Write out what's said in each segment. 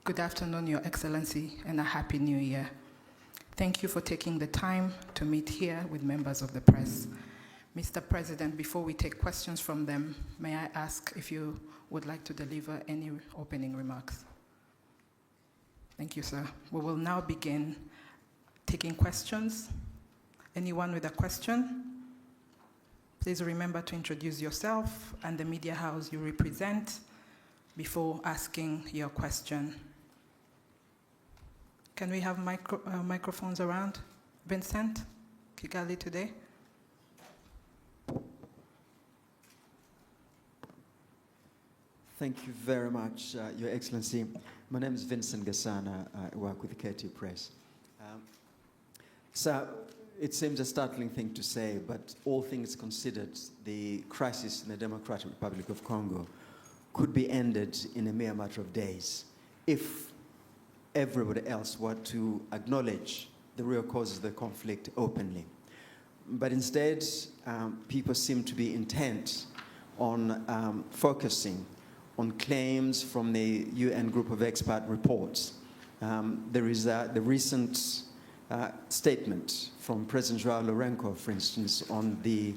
Good afternoon, Your Excellency, and a Happy New Year. Thank you for taking the time to meet here with members of the press. Mr. President, before we take questions from them, may I ask if you would like to deliver any opening remarks? Thank you, sir. We will now begin taking questions. Anyone with a question? Please remember to introduce yourself and the media house you represent before asking your question. Can we have microphones around? Vincent, Kigali today. Thank you very much, Your Excellency. My name is Vincent Gasana. I work with the KT Press. So it seems a startling thing to say, but all things considered, the crisis in the Democratic Republic of Congo could be ended in a mere matter of days if everybody else were to acknowledge the real causes of the conflict openly. But instead, people seem to be intent on focusing on claims from the UN group of expert reports. There is the recent statement from President Joao Lourenço, for instance, on the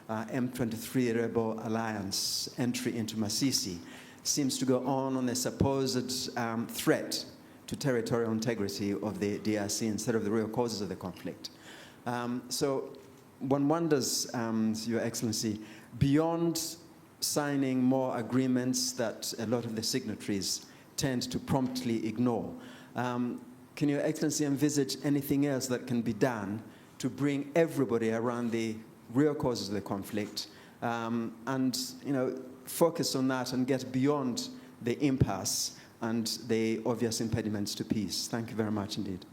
M23 rebel alliance entry into Masisi, seems to go on a supposed threat to territorial integrity of the DRC instead of the real causes of the conflict. So one wonders, Your Excellency, beyond signing more agreements that a lot of the signatories tend to promptly ignore, can Your Excellency envisage anything else that can be done to bring everybody around the real causes of the conflict and focus on that and get beyond the impasse and the obvious impediments to peace? Thank you very much indeed.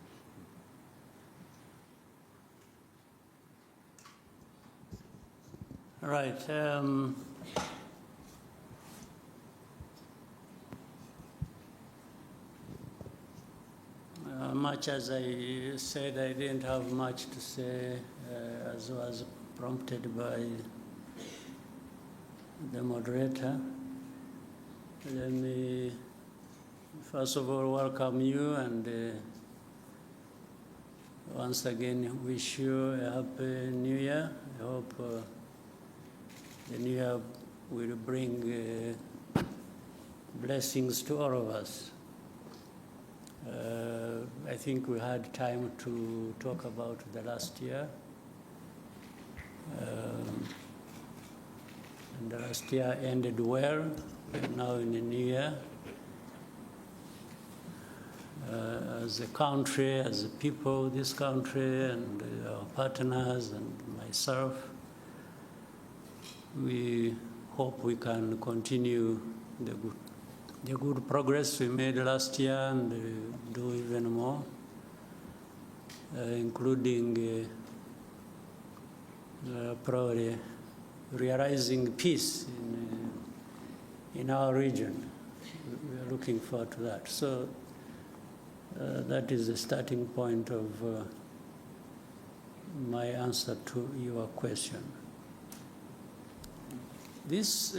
All right. Much as I said, I didn't have much to say, as was prompted by the moderator. Let me first of all welcome you and once again wish you a happy new year. I hope the new year will bring blessings to all of us. I think we had time to talk about the last year. And the last year ended well. We're now in the new year. As a country, as a people, this country and our partners and myself, we hope we can continue the good progress we made last year and do even more, including probably realizing peace in our region. We are looking forward to that. So that is the starting point of my answer to your question. This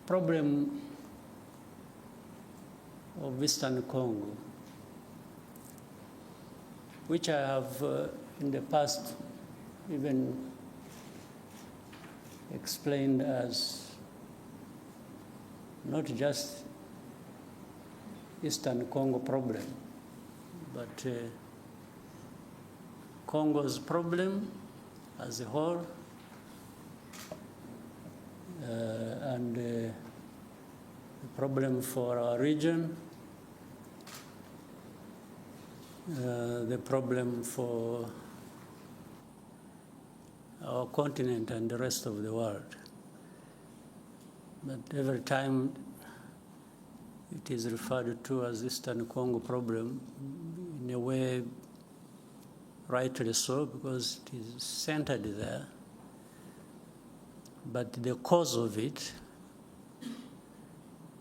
problem of Eastern Congo, which I have in the past even explained as not just Eastern Congo problem, but Congo's problem as a whole, and the problem for our region, the problem for our continent and the rest of the world. But every time it is referred to as Eastern Congo problem, in a way, rightly so, because it is centered there. But the cause of it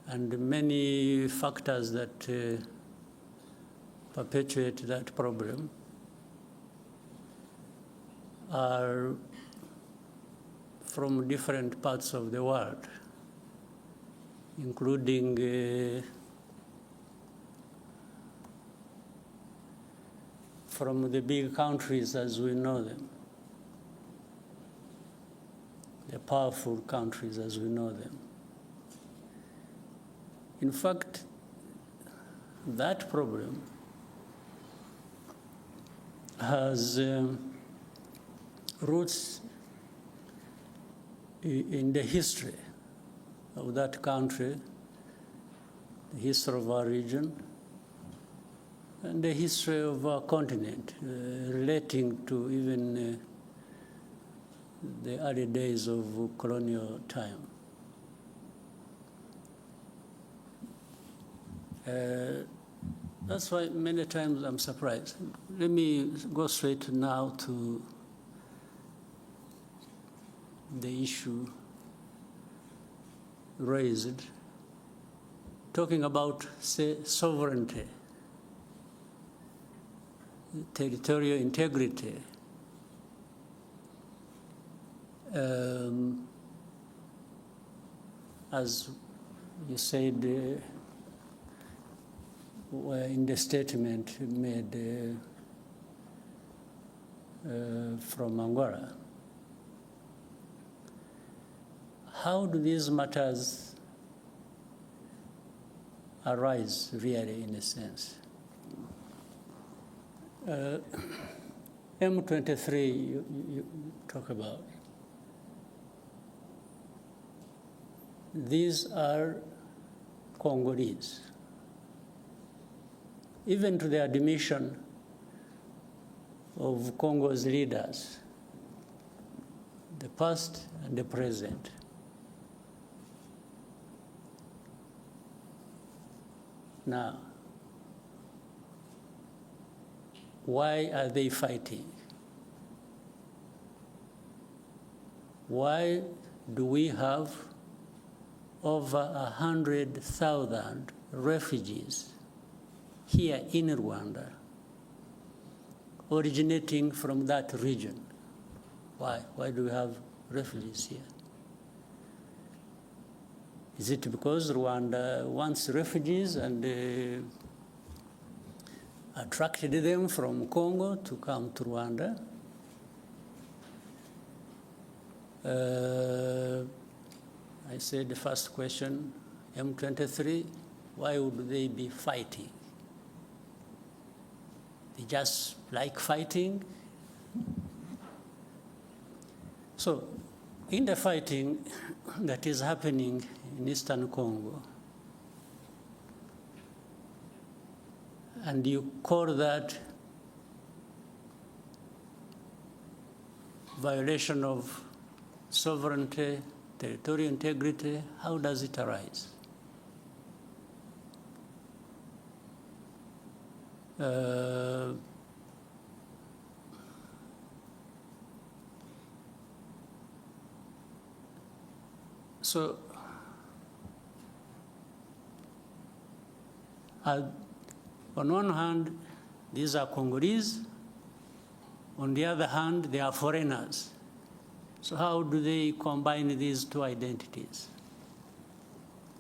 and many factors that perpetuate that problem are from different parts of the world, including from the big countries as we know them, the powerful countries as we know them. In fact, that problem has roots in the history of that country, the history of our region, and the history of our continent, relating to even the early days of colonial time. That's why many times I'm surprised. Let me go straight now to the issue raised, talking about, say, sovereignty, territorial integrity. As you said in the statement made from Angola, how do these matters arise really, in a sense? M23 you talk about. These are Congolese. Even to the admission of Congo's leaders, the past and the present. Now, why are they fighting? Why do we have over 100,000 refugees here in Rwanda, originating from that region? Why? Why do we have refugees here? Is it because Rwanda wants refugees and attracted them from Congo to come to Rwanda? I said the first question, M23, why would they be fighting? They just like fighting? So, in the fighting that is happening in Eastern Congo, and you call that violation of sovereignty, territorial integrity, how does it arise? So, on one hand, these are Congolese. On the other hand, they are foreigners. So how do they combine these two identities?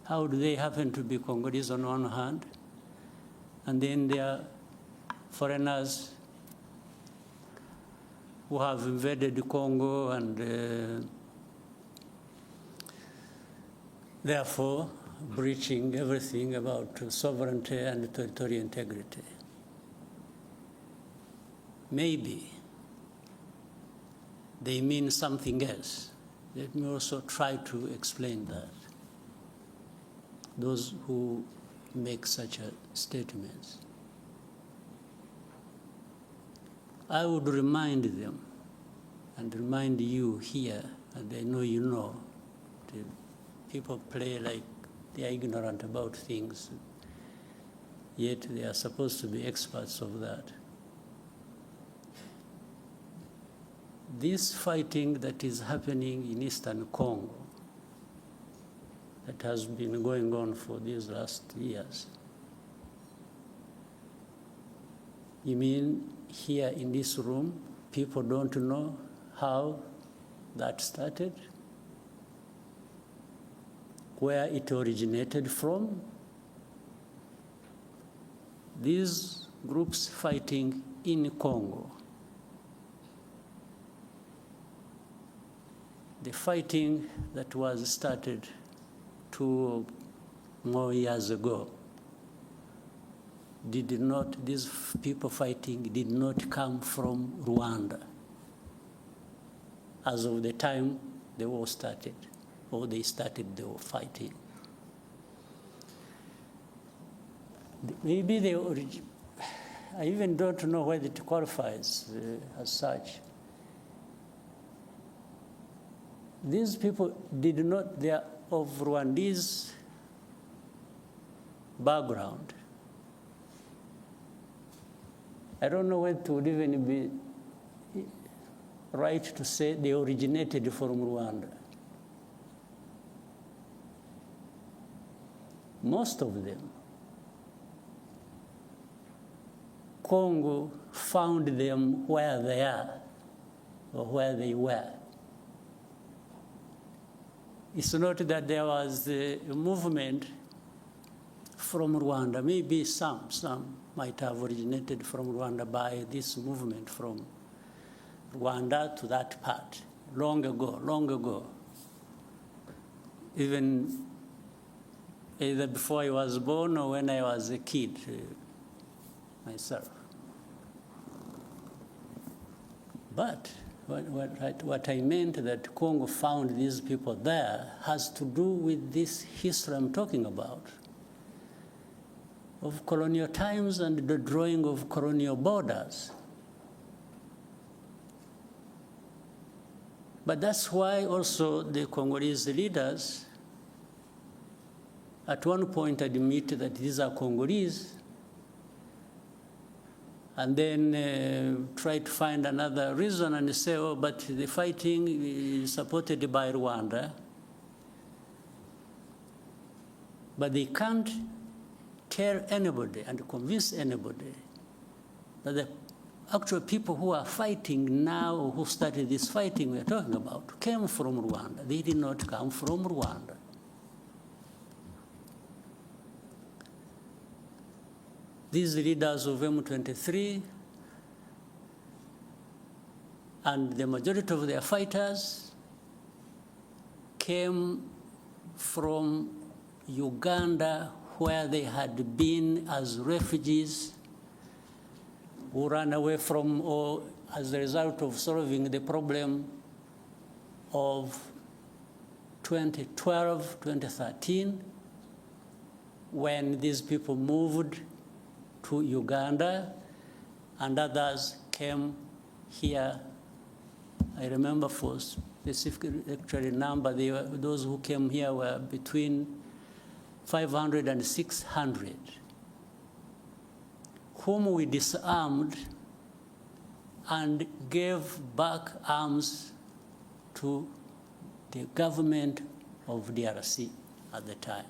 How do they happen to be Congolese on one hand, and then they are foreigners who have invaded Congo and therefore breaching everything about sovereignty and territorial integrity? Maybe they mean something else. Let me also try to explain that. Those who make such statements. I would remind them and remind you here, and I know you know, that people play like they are ignorant about things, yet they are supposed to be experts of that. This fighting that is happening in Eastern Congo, that has been going on for these last years, you mean here in this room, people don't know how that started, where it originated from? These groups fighting in Congo, the fighting that was started 2 more years ago these people fighting did not come from Rwanda as of the time the war started, or they started the fighting. Maybe I even don't know whether it qualifies as such. These people they are of Rwandese background. I don't know whether it would even be right to say they originated from Rwanda. Most of them, Congo found them where they are or where they were. It's not that there was a movement from Rwanda. Maybe some might have originated from Rwanda by this movement from Rwanda to that part, long ago. Even either before I was born or when I was a kid myself. But what I meant that Congo found these people there has to do with this history I'm talking about, of colonial times and the drawing of colonial borders. But that's why also the Congolese leaders at one point admit that these are Congolese, and then try to find another reason and say, oh, but the fighting is supported by Rwanda. But they can't tell anybody and convince anybody that the actual people who are fighting now, or who started this fighting we're talking about, came from Rwanda. They did not come from Rwanda. These leaders of M23 and the majority of their fighters came from Uganda, where they had been as refugees who ran away from, or as a result of solving the problem of 2012, 2013, when these people moved to Uganda, and others came here. I remember for specific actually number, those who came here were between 500 and 600, whom we disarmed and gave back arms to the government of DRC at the time.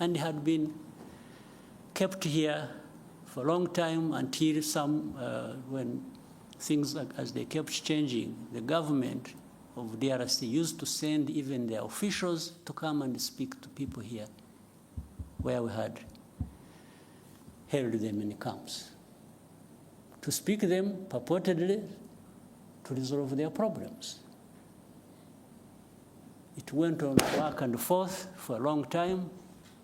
And had been kept here for a long time until when things as they kept changing, the government of DRC used to send even their officials to come and speak to people here where we had held them in camps, to speak to them purportedly to resolve their problems. It went on back and forth for a long time.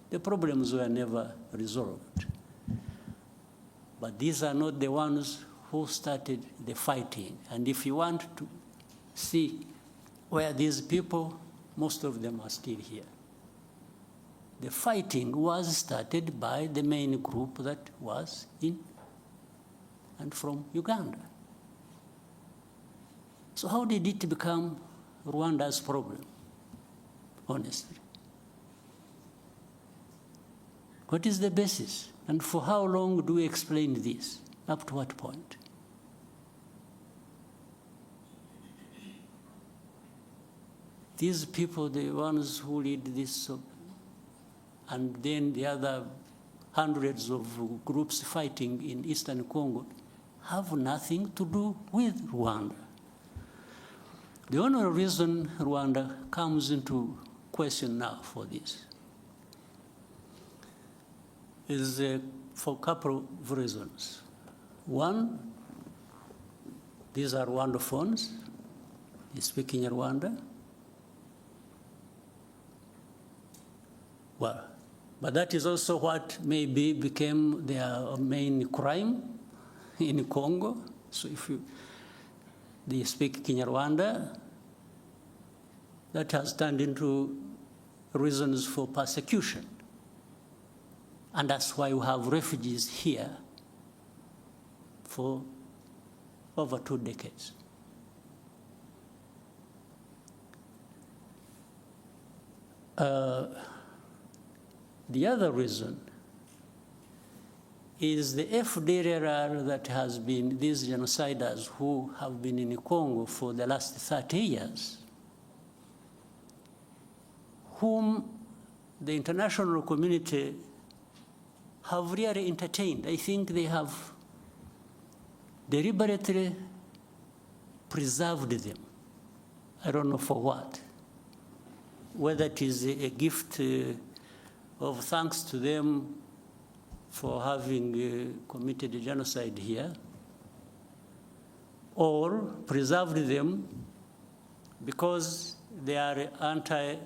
The problems were never resolved. But these are not the ones who started the fighting. And if you want to see where these people, most of them are still here. The fighting was started by the main group that was in and from Uganda. So how did it become Rwanda's problem, honestly? What is the basis? And for how long do we explain this? Up to what point? These people, the ones who lead this, and then the other hundreds of groups fighting in Eastern Congo, have nothing to do with Rwanda. The only reason Rwanda comes into question now for this is for a couple of reasons. One, these are Rwandophones. They speak in Rwanda. Well, but that is also what maybe became their main crime in Congo. So if they speak Kinyarwanda, that has turned into reasons for persecution. And that's why we have refugees here for over 2 decades. The other reason is the FDLR that has been, these genociders who have been in Congo for the last 30 years, whom the international community have really entertained. I think they have deliberately preserved them. I don't know for what. Whether it is a gift of thanks to them for having committed genocide here, or preserved them because they are anti-Rwanda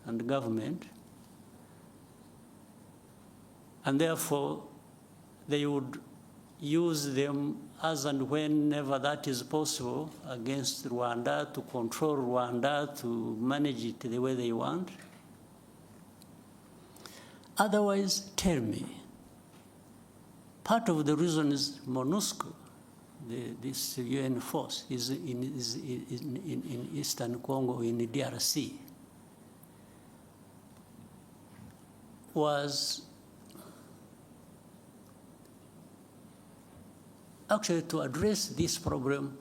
and government, and therefore they would use them as and whenever that is possible against Rwanda, to control Rwanda, to manage it the way they want. Otherwise, tell me, part of the reason is MONUSCO, this UN force, is in Eastern Congo, in the DRC, was actually to address this problem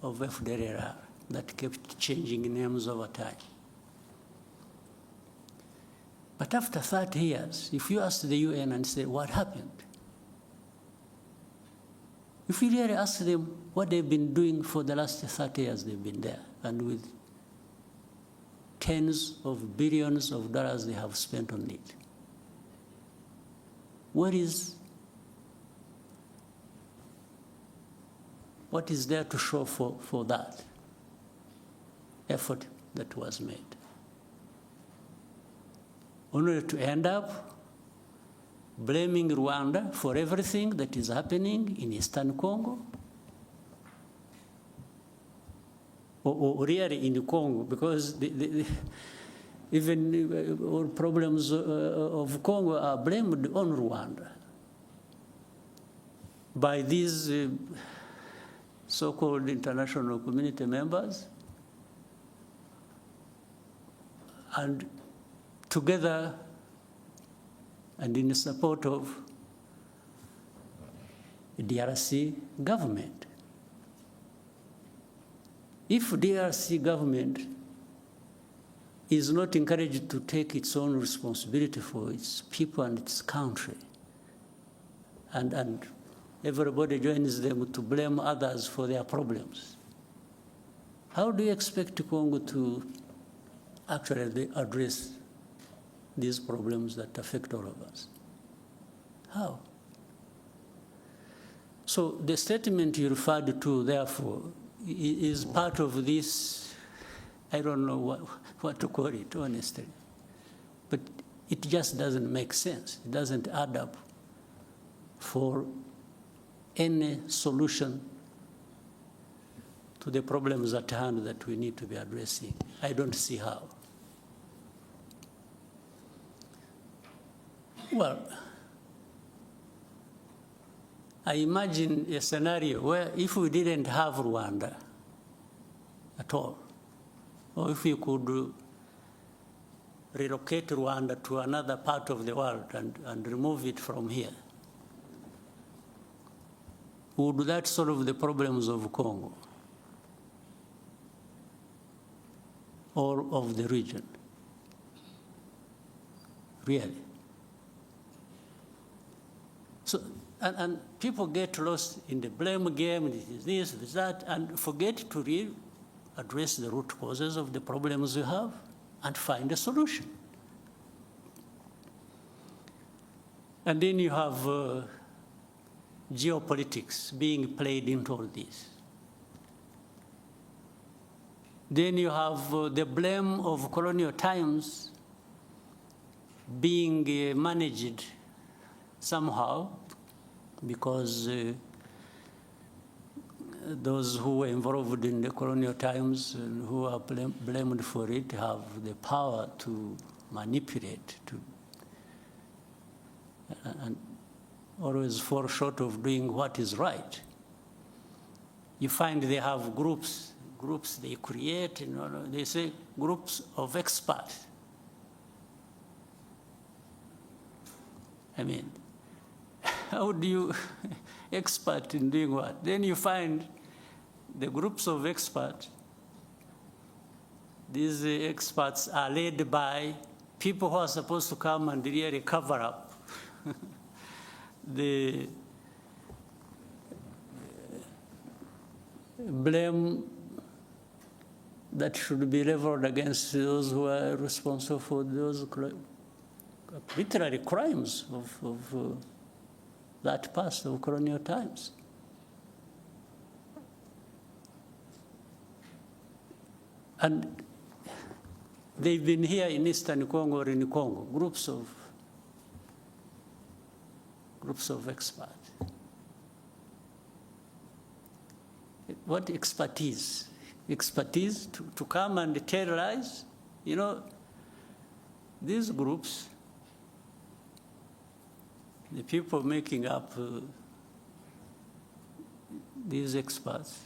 of FDLR that kept changing names over time. But after 30 years, if you ask the UN and say, what happened? If you really ask them what they've been doing for the last 30 years they've been there, and with tens of billions of dollars they have spent on it, what is there to show for that effort that was made? Only to end up blaming Rwanda for everything that is happening in Eastern Congo, or really in Congo, because even all problems of Congo are blamed on Rwanda by these so-called international community members, and together and in support of the DRC government. If DRC government is not encouraged to take its own responsibility for its people and its country, and everybody joins them to blame others for their problems, how do you expect Congo to actually address these problems that affect all of us? How? So the statement you referred to, therefore, is part of this, I don't know what to call it, honestly. But it just doesn't make sense. It doesn't add up for any solution to the problems at hand that we need to be addressing. I don't see how. Well, I imagine a scenario where if we didn't have Rwanda at all, or if we could relocate Rwanda to another part of the world and remove it from here, would that solve the problems of Congo or of the region? Really? So, and people get lost in the blame game, this, that, and forget to really address the root causes of the problems we have and find a solution. And then you have geopolitics being played into all this. Then you have the blame of colonial times being managed somehow because those who were involved in the colonial times and who are blamed for it have the power to manipulate, and always fall short of doing what is right. You find they have groups they create, they say groups of experts. I mean, how do you expert in doing what? Then you find the groups of experts. These experts are led by people who are supposed to come and really cover up the blame that should be leveled against those who are responsible for those literary crimes of that past of colonial times. And they've been here in Eastern Congo or in Congo, groups of experts. What expertise? Expertise to come and tell lies? These groups, the people making up these experts,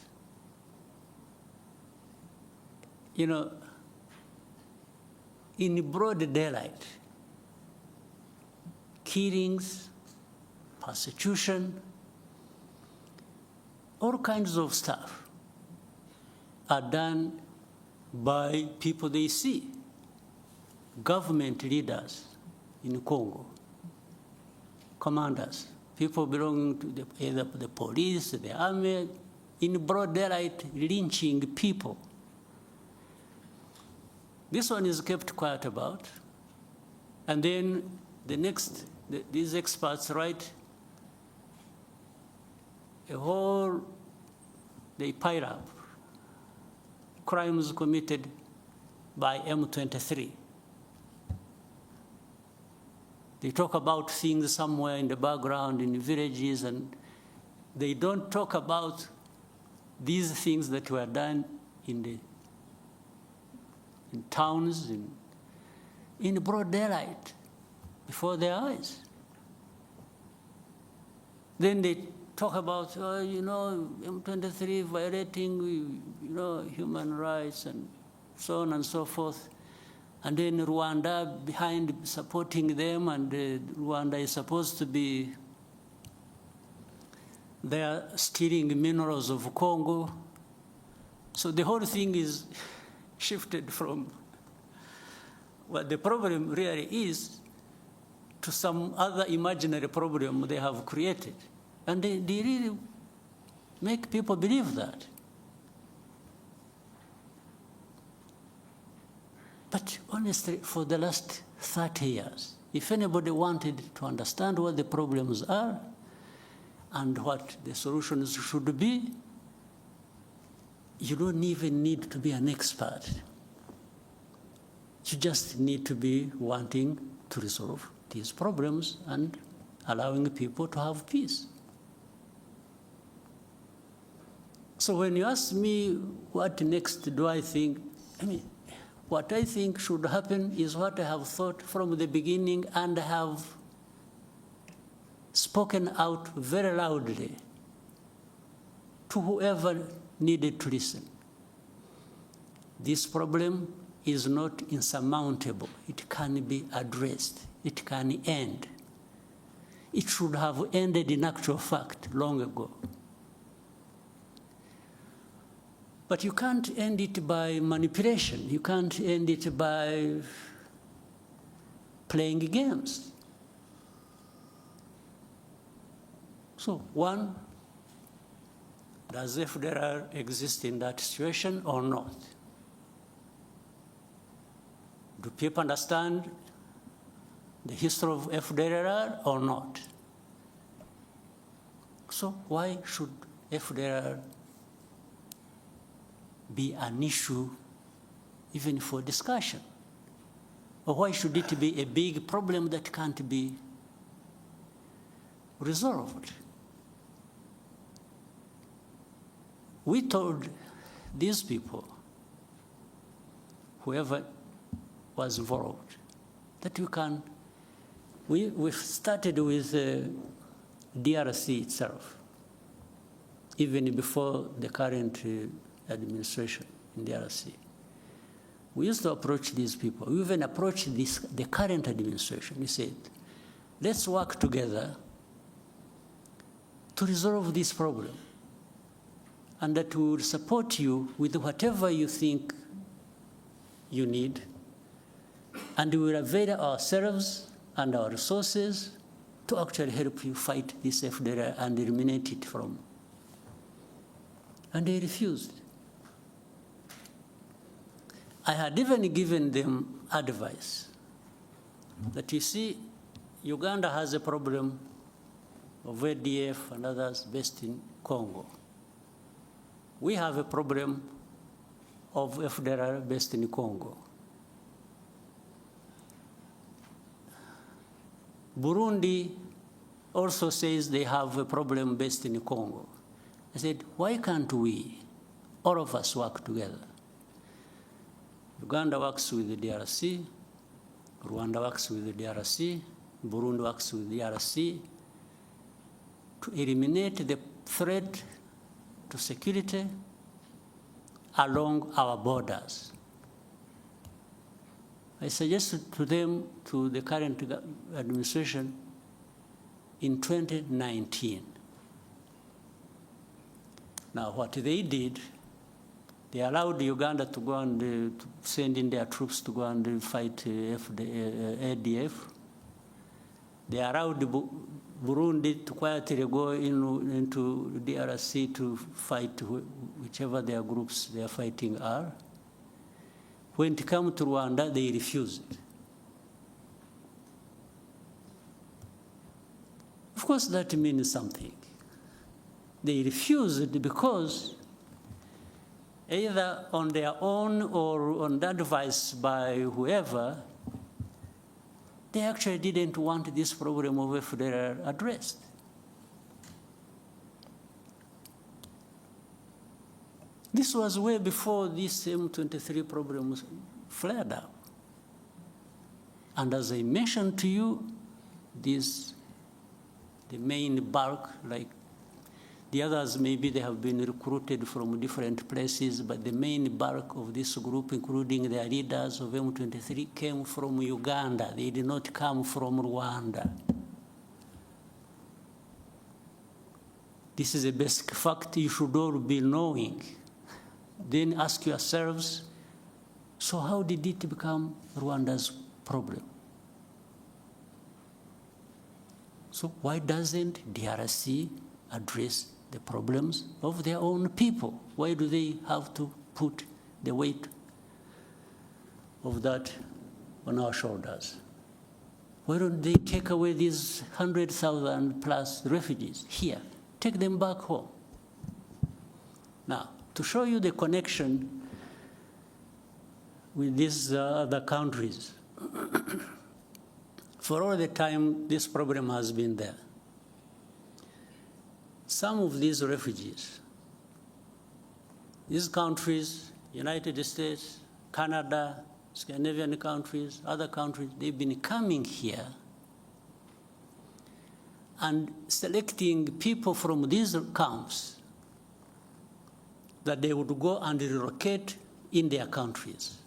in broad daylight, killings, persecution, all kinds of stuff are done by people they see, government leaders in Congo, commanders, people belonging to either the police, the army, in broad daylight, lynching people. This one is kept quiet about. And then these experts write they pile up crimes committed by M23. They talk about things somewhere in the background, in villages, and they don't talk about these things that were done in towns, in broad daylight, before their eyes. Then they talk about, M23 violating, human rights and so on and so forth. And then Rwanda behind supporting them, and Rwanda is supposed to be there stealing minerals of Congo. So the whole thing is shifted from what the problem really is to some other imaginary problem they have created. And they really make people believe that. But honestly, for the last 30 years, if anybody wanted to understand what the problems are and what the solutions should be, you don't even need to be an expert. You just need to be wanting to resolve these problems and allowing people to have peace. So when you ask me what next do I think, what I think should happen is what I have thought from the beginning and have spoken out very loudly to whoever needed to listen. This problem is not insurmountable. It can be addressed. It can end. It should have ended in actual fact long ago. But you can't end it by manipulation. You can't end it by playing games. So one, does FDLR exist in that situation or not? Do people understand the history of FDLR or not? So why should FDLR be an issue even for discussion? Or why should it be a big problem that can't be resolved? We told these people, whoever was involved, that we started with DRC itself, even before the current administration in DRC. We used to approach these people. We even approached the current administration. We said, let's work together to resolve this problem, and that we will support you with whatever you think you need, and we will avail ourselves and our resources to actually help you fight this FDLR and eliminate it from. And they refused. I had even given them advice that, you see, Uganda has a problem of ADF and others based in Congo. We have a problem of FDLR based in Congo. Burundi also says they have a problem based in Congo. I said, why can't we, all of us, work together? Uganda works with the DRC, Rwanda works with the DRC, Burundi works with the DRC to eliminate the threat to security along our borders. I suggested to them, to the current administration, in 2019. Now, what they did, they allowed Uganda to go and to send in their troops to go and fight ADF. They allowed Burundi to quietly go into DRC to fight whichever their groups they are fighting are. When it comes to Rwanda, they refused. Of course, that means something. They refused because either on their own or on the advice by whoever, they actually didn't want this problem of FDLR addressed. This was way before this M23 problem flared up. And as I mentioned to you, the main bulk, like the others, maybe they have been recruited from different places, but the main bulk of this group, including their leaders of M23, came from Uganda. They did not come from Rwanda. This is a basic fact you should all be knowing. Then ask yourselves, so how did it become Rwanda's problem? So why doesn't DRC address the problems of their own people? Why do they have to put the weight of that on our shoulders? Why don't they take away these 100,000 plus refugees here? Take them back home. Now, to show you the connection with these other countries, for all the time this problem has been there, some of these refugees, these countries, United States, Canada, Scandinavian countries, other countries, they've been coming here and selecting people from these camps that they would go and relocate in their countries.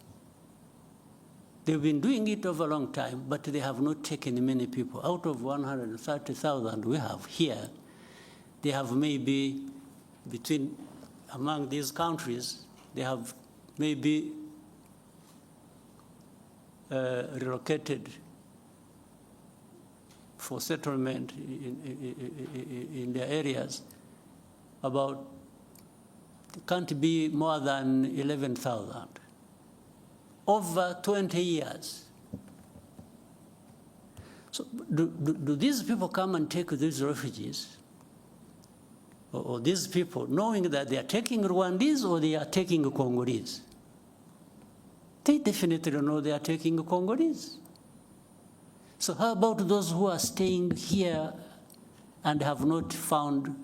They've been doing it over a long time, but they have not taken many people. Out of 130,000 we have here, they have maybe among these countries, they have maybe relocated for settlement in their areas about, can't be more than 11,000. Over 20 years. So do these people come and take these refugees, or these people, knowing that they are taking Rwandese or they are taking Congolese? They definitely know they are taking Congolese. So how about those who are staying here and have not found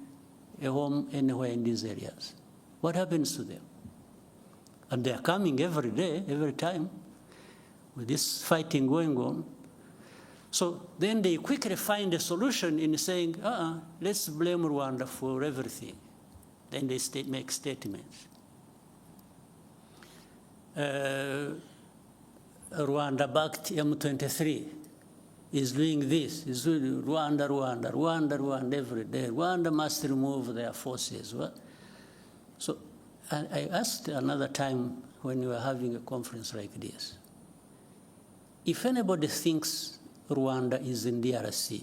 a home anywhere in these areas? What happens to them? And they are coming every day, every time, with this fighting going on. So then they quickly find a solution in saying, let's blame Rwanda for everything. Then they make statements. Rwanda-backed M23 is doing this, is doing Rwanda every day. Rwanda must remove their forces. So I asked another time when we were having a conference like this, if anybody thinks Rwanda is in DRC,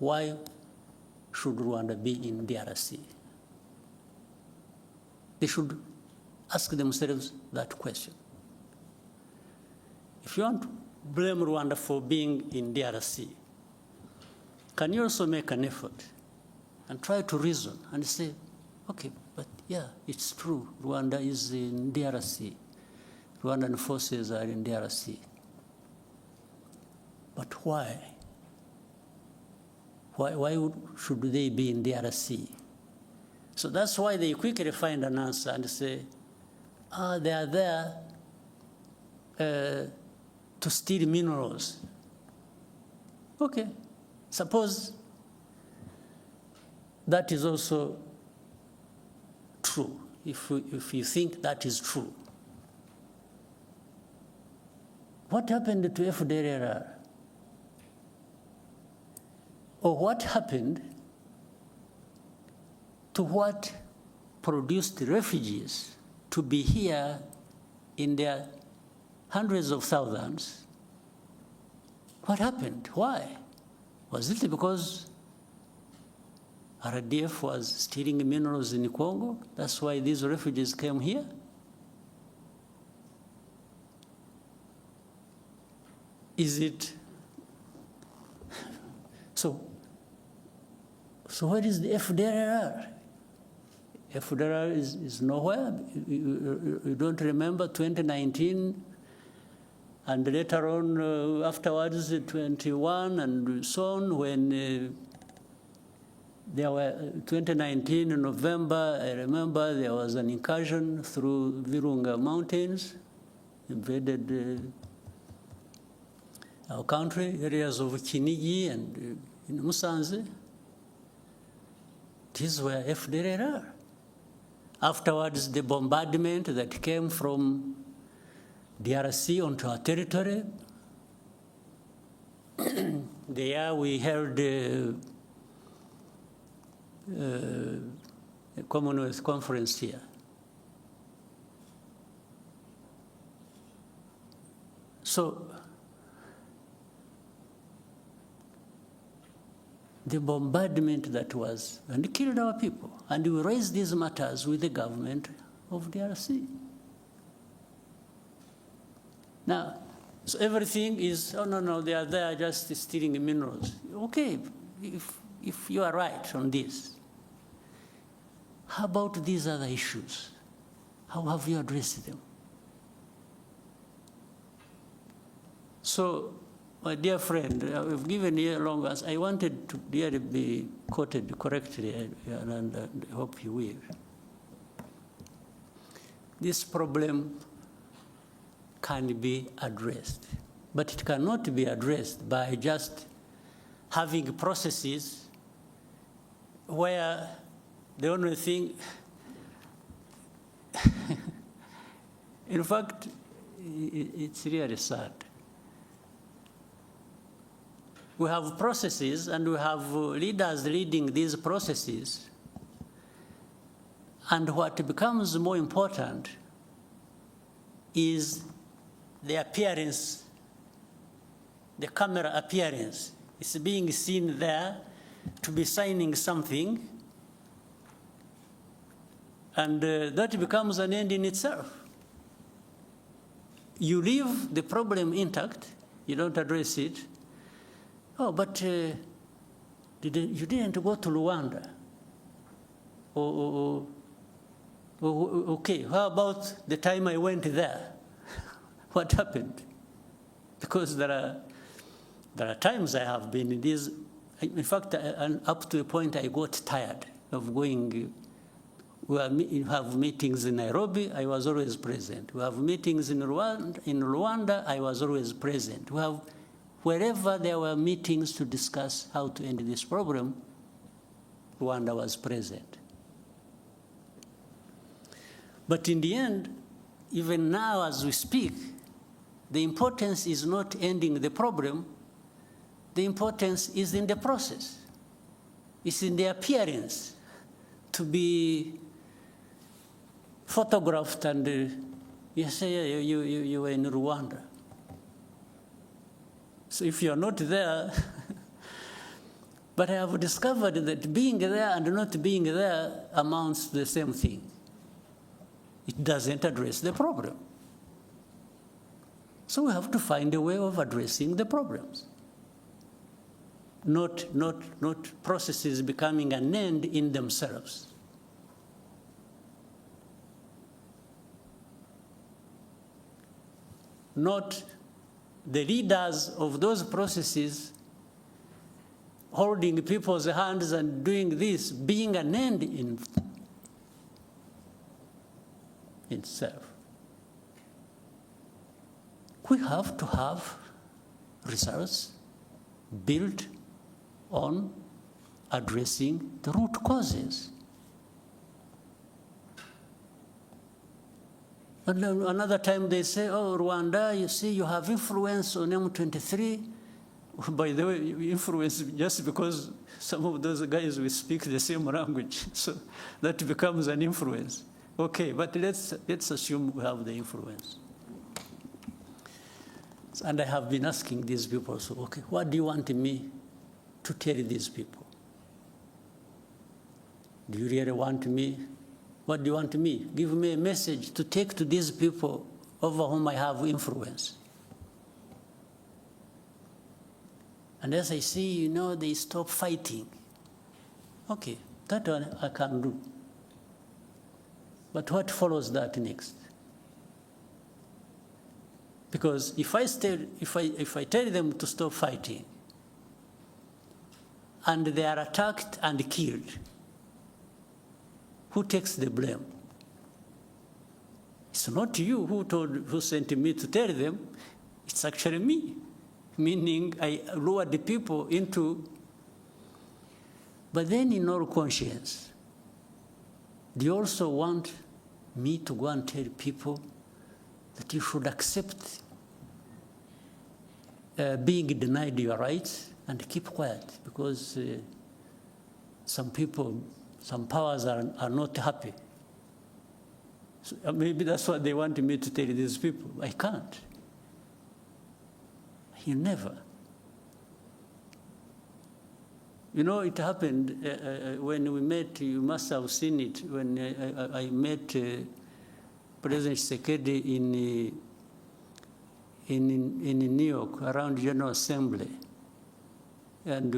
why should Rwanda be in DRC? They should ask themselves that question. If you want to blame Rwanda for being in DRC, can you also make an effort and try to reason and say, okay, but yeah, it's true, Rwanda is in DRC. Rwandan forces are in DRC. But why? Why should they be in DRC? So that's why they quickly find an answer and say, they are there to steal minerals. Okay, suppose that is also true, if you think that is true. What happened to FDLR? Or what happened to what produced refugees to be here in their hundreds of thousands? What happened? Why? Was it because RDF was stealing minerals in Congo? That's why these refugees came here? Is it? So where is the FDLR? FDLR is nowhere. You don't remember 2019, and later on, afterwards, 21 and so on, when there were 2019 in November, I remember there was an incursion through Virunga Mountains, invaded our country, areas of Kinigi and in Musanze. These were FDLR. Afterwards, the bombardment that came from DRC onto our territory. There we held a Commonwealth conference here. So the bombardment that was, and it killed our people. And we raised these matters with the government of DRC. Now, so everything is, oh, no, they are there just stealing minerals. Okay, if you are right on this, how about these other issues? How have you addressed them? So, my dear friend, I've given you a long answer. I wanted to really be quoted correctly, and I hope you will. This problem can be addressed, but it cannot be addressed by just having processes where the only thing, in fact, it's really sad. We have processes and we have leaders leading these processes. And what becomes more important is the appearance, the camera appearance. It's being seen there to be signing something. And that becomes an end in itself. you leave the problem intact, you don't address it. Oh, but you didn't go to Rwanda. Okay, how about the time I went there? What happened? Because there are times I have been in these. In fact, up to a point I got tired of going. We have meetings in Nairobi, I was always present. We have meetings in Rwanda, I was always present. Wherever there were meetings to discuss how to end this problem, Rwanda was present. But in the end, even now as we speak, the importance is not ending the problem, the importance is in the process. It's in the appearance to be photographed and you say you were in Rwanda. So if you're not there, but I have discovered that being there and not being there amounts to the same thing. It doesn't address the problem. So we have to find a way of addressing the problems. Not processes becoming an end in themselves. Not the leaders of those processes holding people's hands and doing this being an end in itself. We have to have results built on addressing the root causes. And then another time they say, oh, Rwanda, you see, you have influence on M23. By the way, influence just because some of those guys will speak the same language. So that becomes an influence. Okay, but let's assume we have the influence. And I have been asking these people, so, okay, what do you want me to tell these people? Do you really want me? What do you want me? Give me a message to take to these people over whom I have influence. And as I see, they stop fighting. Okay, that one I can do. But what follows that next? Because if I tell them to stop fighting, and they are attacked and killed, who takes the blame? It's not you who sent me to tell them, it's actually me. Meaning I lured the people into, but then in all conscience, do you also want me to go and tell people that you should accept being denied your rights and keep quiet because some people, some powers are not happy? So maybe that's what they want me to tell these people. I can't. You never. It happened when we met, you must have seen it, when I met President Tshisekedi in New York around General Assembly. And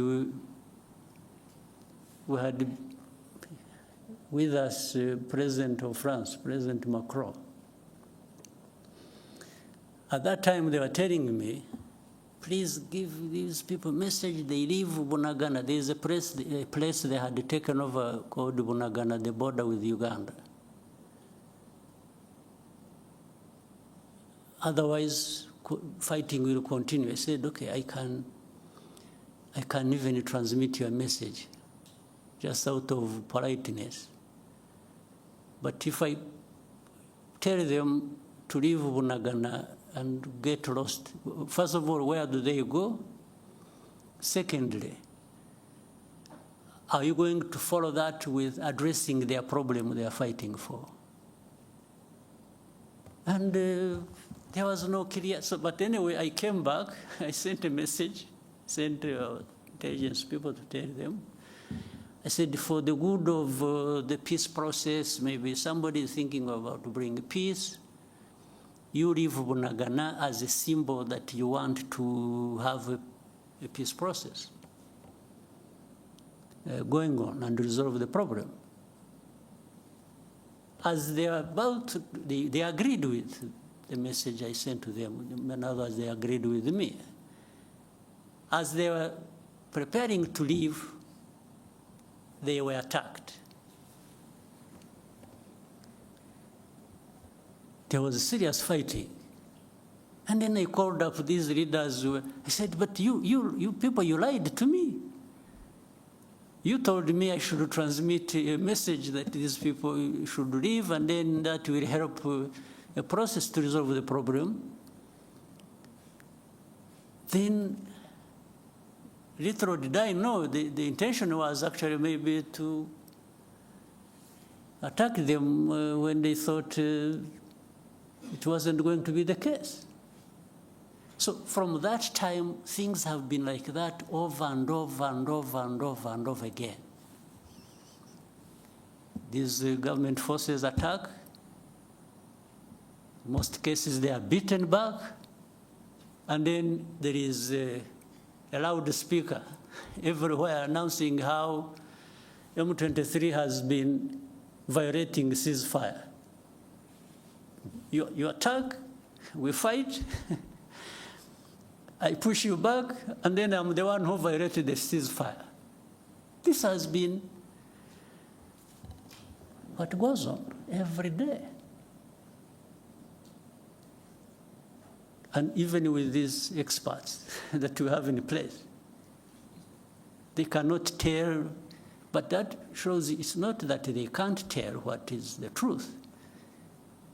we had with us President of France, President Macron. At that time, they were telling me, please give these people a message. They leave Bunagana. There is a place they had taken over called Bunagana, the border with Uganda. Otherwise, fighting will continue. I said, okay, I can even transmit your message, just out of politeness. But if I tell them to leave Bunagana and get lost, first of all, where do they go? Secondly, are you going to follow that with addressing their problem they are fighting for? And there was no clear, but anyway, I came back, I sent a message, sent intelligence people to tell them. I said, for the good of the peace process, maybe somebody is thinking about to bring peace. you leave Bunagana as a symbol that you want to have a peace process going on and resolve the problem. As they are about, they agreed with the message I sent to them. In other words, they agreed with me. As they were preparing to leave, they were attacked. There was serious fighting. And then I called up these leaders. I said, but you people, you lied to me. You told me I should transmit a message that these people should leave, and then that will help a process to resolve the problem. Then, little did I know, the intention was actually maybe to attack them when they thought it wasn't going to be the case. So from that time, things have been like that over and over and over and over and over again. These government forces attack. In most cases, they are beaten back. And then there is a loudspeaker everywhere announcing how M23 has been violating ceasefire. You attack, we fight, I push you back, and then I'm the one who violated the ceasefire. This has been what goes on every day. And even with these experts that we have in place, they cannot tell, but that shows it's not that they can't tell what is the truth.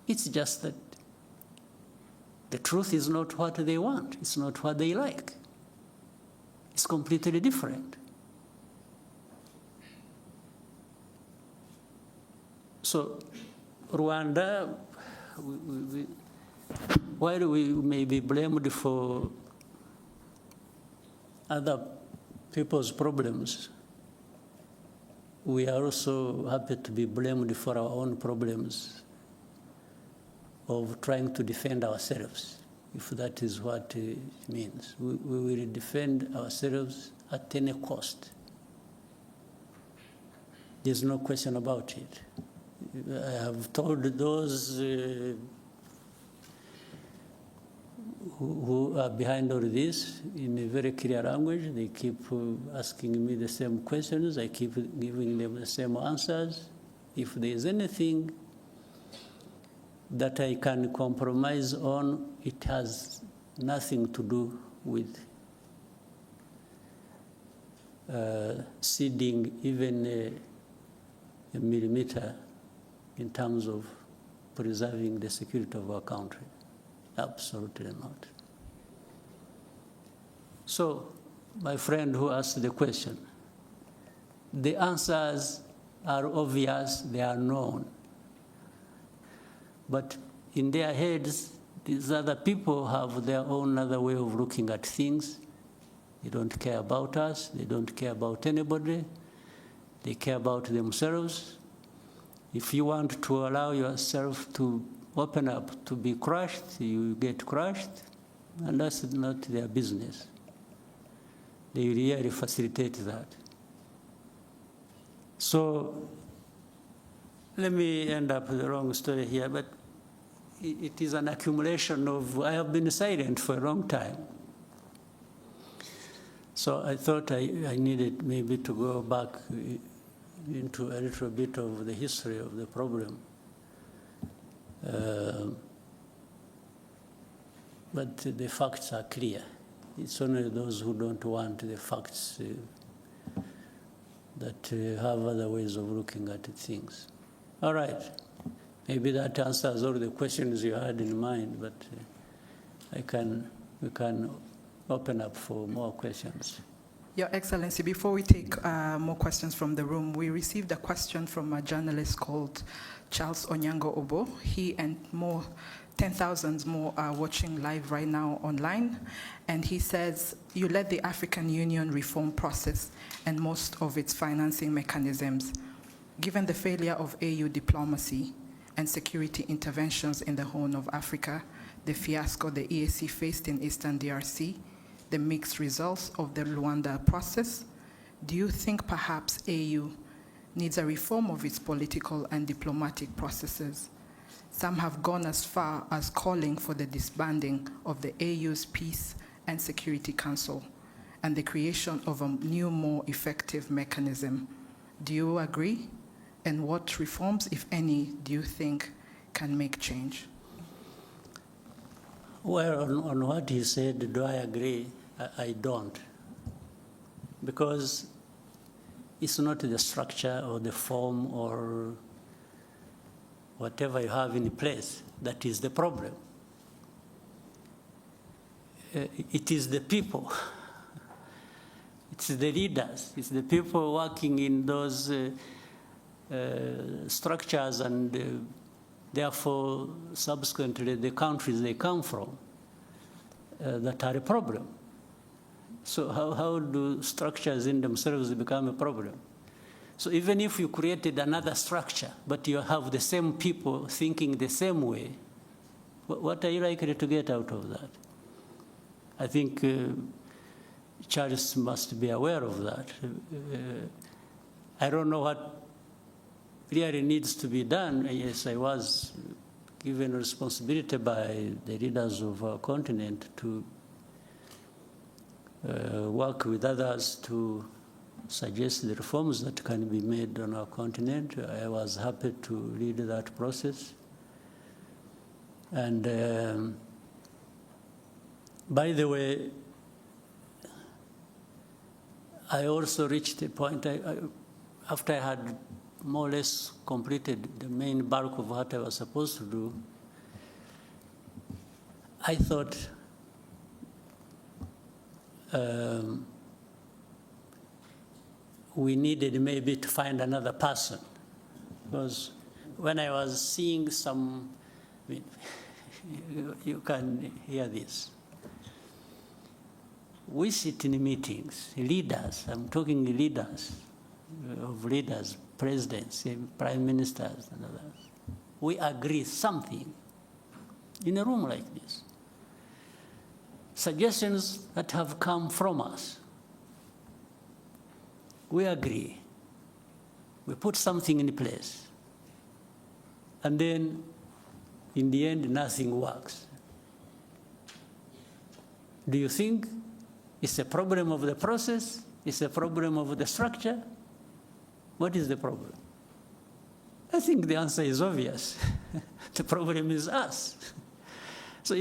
It's just that the truth is not what they want. It's not what they like. It's completely different. So Rwanda, while we may be blamed for other people's problems, we are also happy to be blamed for our own problems of trying to defend ourselves, if that is what it means. We will defend ourselves at any cost. There's no question about it. I have told those who are behind all this in a very clear language. They keep asking me the same questions. I keep giving them the same answers. If there is anything that I can compromise on, it has nothing to do with ceding even a millimeter in terms of preserving the security of our country. Absolutely not. So, my friend who asked the question, the answers are obvious, they are known. But in their heads, these other people have their own other way of looking at things. They don't care about us. They don't care about anybody. They care about themselves. If you want to allow yourself to open up, to be crushed, you get crushed, and that's not their business. They really facilitate that. So let me end up with the wrong story here, but it is an accumulation of, I have been silent for a long time. So I thought I needed maybe to go back into a little bit of the history of the problem. But the facts are clear. It's only those who don't want the facts that have other ways of looking at things. All right. Maybe that answers all the questions you had in mind, but we can open up for more questions. Your Excellency, before we take more questions from the room, we received a question from a journalist called Charles Onyango Obo. He and 10,000 more are watching live right now online. And he says, you led the African Union reform process and most of its financing mechanisms. Given the failure of AU diplomacy and security interventions in the Horn of Africa, the fiasco the EAC faced in Eastern DRC, the mixed results of the Rwanda process, do you think perhaps AU needs a reform of its political and diplomatic processes? Some have gone as far as calling for the disbanding of the AU's Peace and Security Council and the creation of a new, more effective mechanism. Do you agree? And what reforms, if any, do you think can make change? Well, on what he said, do I agree? I don't. Because it's not the structure or the form or whatever you have in place that is the problem. It is the people. It's the leaders. It's the people working in those structures and therefore subsequently the countries they come from that are a problem. So how do structures in themselves become a problem? So even if you created another structure, but you have the same people thinking the same way, what are you likely to get out of that? I think Charles must be aware of that. I don't know what really needs to be done. Yes, I was given responsibility by the leaders of our continent to work with others to suggest the reforms that can be made on our continent. I was happy to lead that process. And by the way, I also reached a point, after I had more or less completed the main bulk of what I was supposed to do, I thought we needed maybe to find another person. Because when I was seeing some, I mean, you can hear this. We sit in meetings, leaders, I'm talking leaders, presidents, prime ministers, and others. We agree something in a room like this. Suggestions that have come from us. We agree. We put something in place. And then, in the end, nothing works. Do you think it's a problem of the process? It's a problem of the structure? What is the problem? I think the answer is obvious. The problem is us. So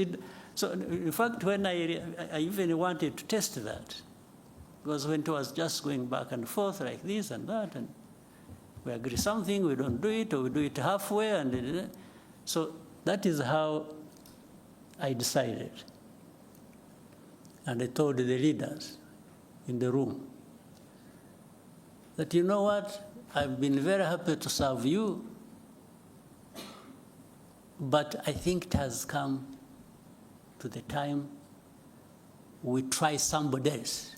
in fact, when I even wanted to test that, because when it was just going back and forth like this and that, and we agree something, we don't do it, or we do it halfway, and so that is how I decided. And I told the leaders in the room that, you know what, I've been very happy to serve you, but I think it has come to the time we try somebody else.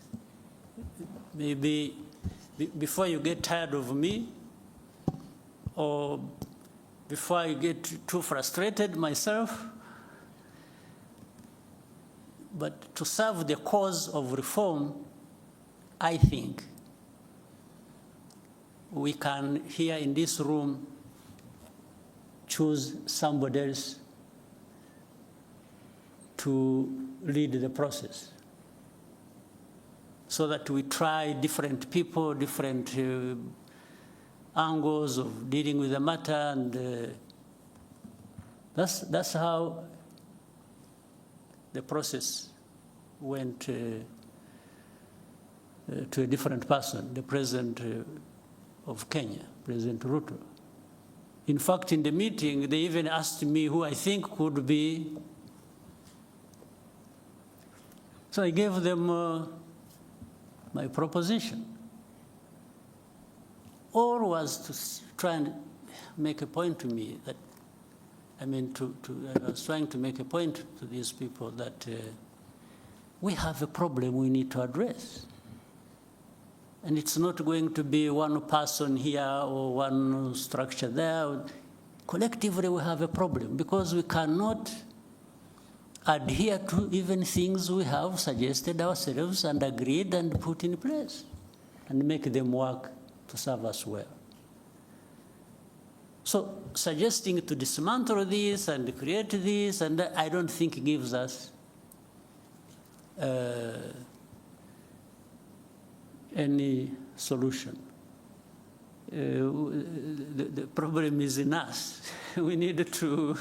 Maybe before you get tired of me, or before I get too frustrated myself, but to serve the cause of reform, I think we can, here in this room, choose somebody else to lead the process, so that we try different people, different angles of dealing with the matter, and that's how the process went to a different person, the president of Kenya, President Ruto. In fact, in the meeting, they even asked me who I think could be. So I gave them my proposition. Or was to try and make a point to me that, I was trying to make a point to these people that we have a problem we need to address. And it's not going to be one person here or one structure there. Collectively, we have a problem because we cannot adhere to even things we have suggested ourselves and agreed and put in place and make them work to serve us well. So suggesting to dismantle this and create this, and I don't think gives us any solution. The problem is in us. We need to,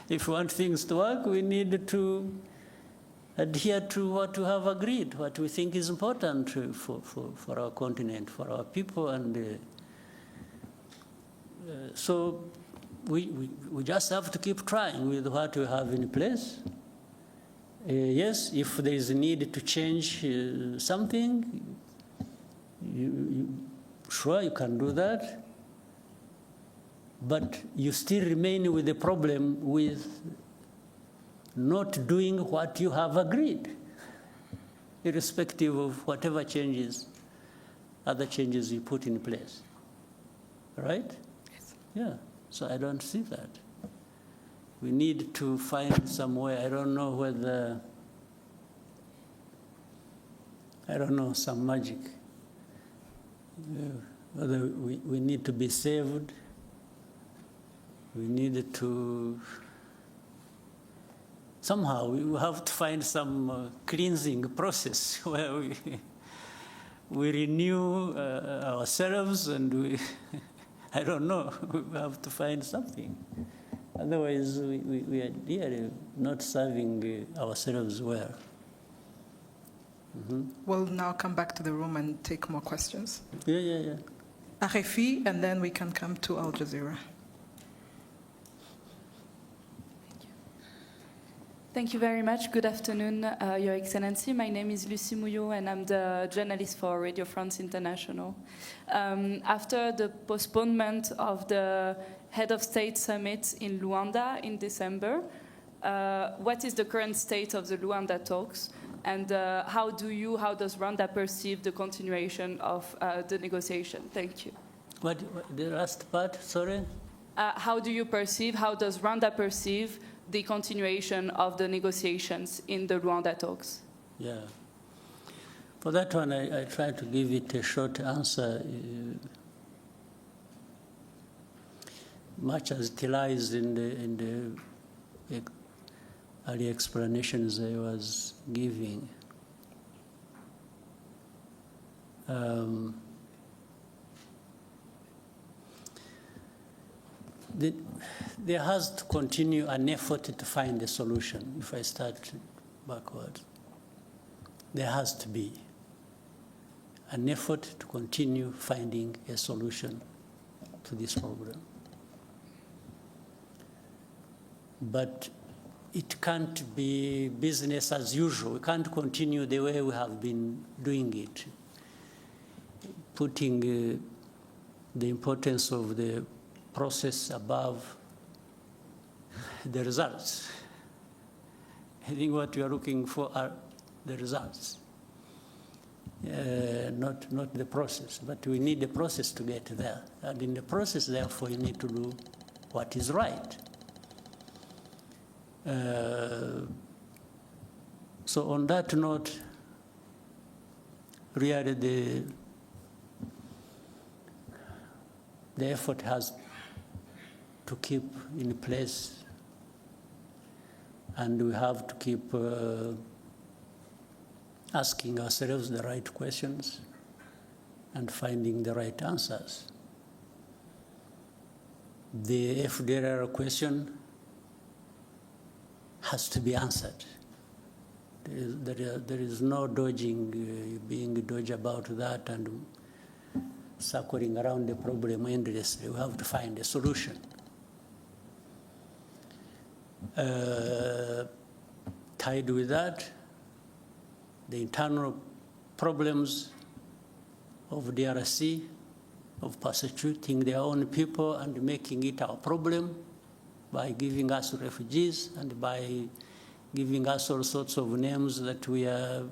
if we want things to work, we need to adhere to what we have agreed, what we think is important for our continent, for our people, and so we just have to keep trying with what we have in place. Yes, if there is a need to change something, sure, you can do that, but you still remain with the problem with not doing what you have agreed, irrespective of whatever changes, other changes you put in place. Right? Yes. Yeah, so I don't see that. We need to find some way. I don't know whether, some magic. Whether we need to be saved, we need to, somehow we have to find some cleansing process where we renew ourselves, and we, I don't know, we have to find something. Otherwise, we are really not serving ourselves well. Mm-hmm. We'll now come back to the room and take more questions. Yeah. RFI, and then we can come to Al Jazeera. Thank you very much. Good afternoon, Your Excellency. My name is Lucie Mouillot, and I'm the journalist for Radio France International. After the postponement of the Head of State Summit in Rwanda in December, what is the current state of the Rwanda talks? And how does Rwanda perceive the continuation of the negotiation? Thank you. What the last part, sorry? How does Rwanda perceive the continuation of the negotiations in the Rwanda talks? Yeah. For that one, I try to give it a short answer. Much as it lies in the early explanations I was giving. There has to continue an effort to find a solution. If I start backwards, there has to be an effort to continue finding a solution to this problem. But it can't be business as usual. We can't continue the way we have been doing it, putting the importance of the process above the results. I think what we are looking for are the results, not the process. But we need the process to get there. And in the process, therefore, you need to do what is right. So on that note, really the effort has to keep in place, and we have to keep asking ourselves the right questions and finding the right answers. The FDLR question has to be answered. There is no dodging, being dodgy about that and circling around the problem endlessly. We have to find a solution. Tied with that, the internal problems of DRC, of persecuting their own people and making it our problem by giving us refugees and by giving us all sorts of names that we are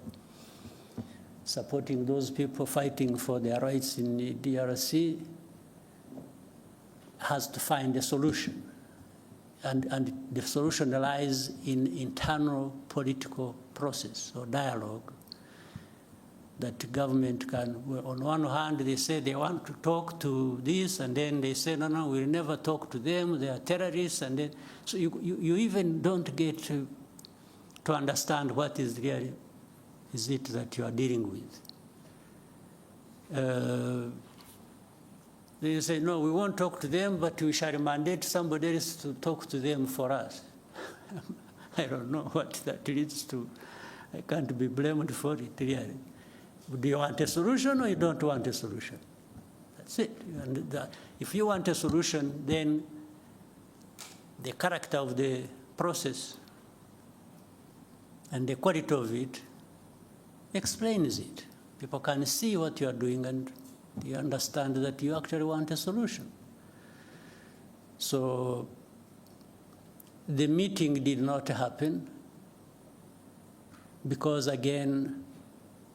supporting those people fighting for their rights in the DRC, has to find a solution. and the solution lies in internal political process or dialogue that the government can, on one hand, they say they want to talk to this, and then they say, no, we'll never talk to them, they are terrorists, and then, so you even don't get to understand what is really is it that you are dealing with. They say, no, we won't talk to them, but we shall mandate somebody else to talk to them for us. I don't know what that leads to. I can't be blamed for it, really. Do you want a solution or you don't want a solution? That's it. And if you want a solution, then the character of the process and the quality of it explains it. People can see what you are doing and you understand that you actually want a solution. So the meeting did not happen because, again,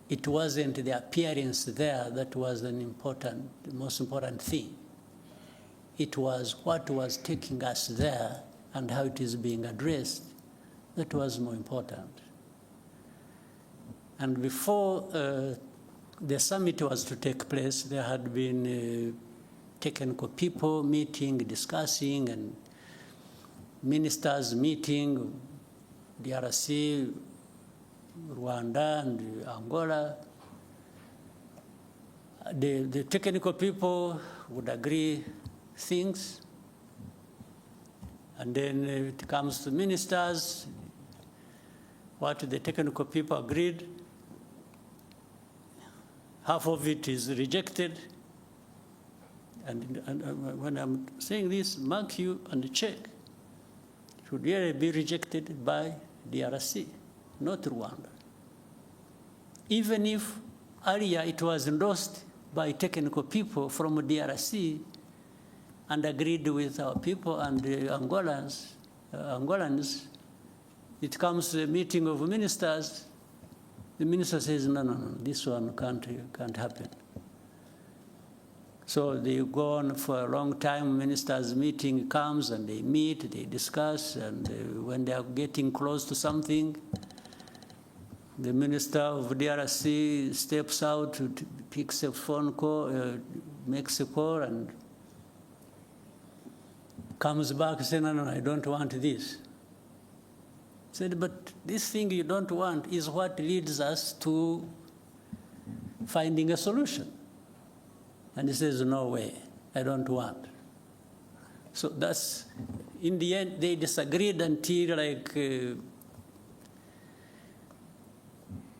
it wasn't the appearance there that was the most important thing. It was what was taking us there and how it is being addressed that was more important. And before the summit was to take place, there had been technical people meeting, discussing, and ministers meeting, DRC, Rwanda, and Angola. The technical people would agree things, and then it comes to ministers, what the technical people agreed, half of it is rejected. And when I'm saying this, mark you and check. It should really be rejected by DRC, not Rwanda. Even if earlier it was endorsed by technical people from DRC and agreed with our people and the Angolans, it comes to a meeting of ministers. The minister says, no, this one can't happen. So they go on for a long time. Ministers' meeting comes and they meet, they discuss, and when they are getting close to something, the minister of DRC steps out, picks a phone call, makes a call, and comes back and says, no, I don't want this. Said, but this thing you don't want is what leads us to finding a solution. And he says, no way, I don't want. So that's, in the end, they disagreed until like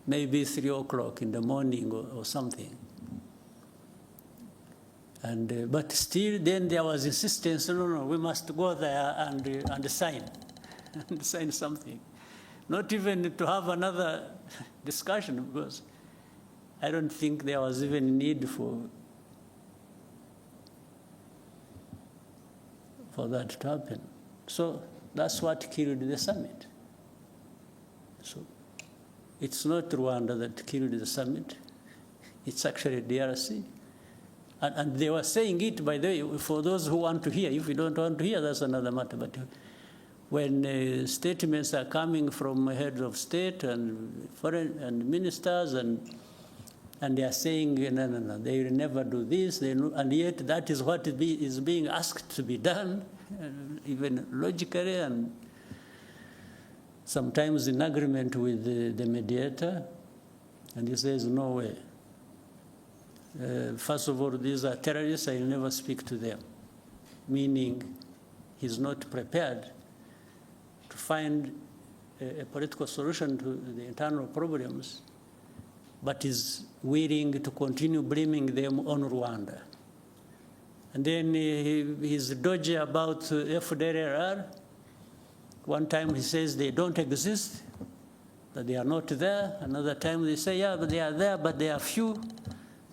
maybe 3 o'clock in the morning or something. And, but still then there was insistence, no, we must go there and sign, and sign something. Not even to have another discussion, because I don't think there was even need for that to happen. So that's what killed the summit. So it's not Rwanda that killed the summit. It's actually DRC. And they were saying it, by the way, for those who want to hear. If you don't want to hear, that's another matter. But when statements are coming from heads of state and foreign and ministers, and they are saying, no, they will never do this, and yet that is what is being asked to be done, even logically, and sometimes in agreement with the mediator, and he says, no way. First of all, these are terrorists, I will never speak to them, meaning he's not prepared to find a political solution to the internal problems, but is willing to continue blaming them on Rwanda. And then he's dodgy about FDLR. One time he says they don't exist, that they are not there. Another time they say, yeah, but they are there, but they are few.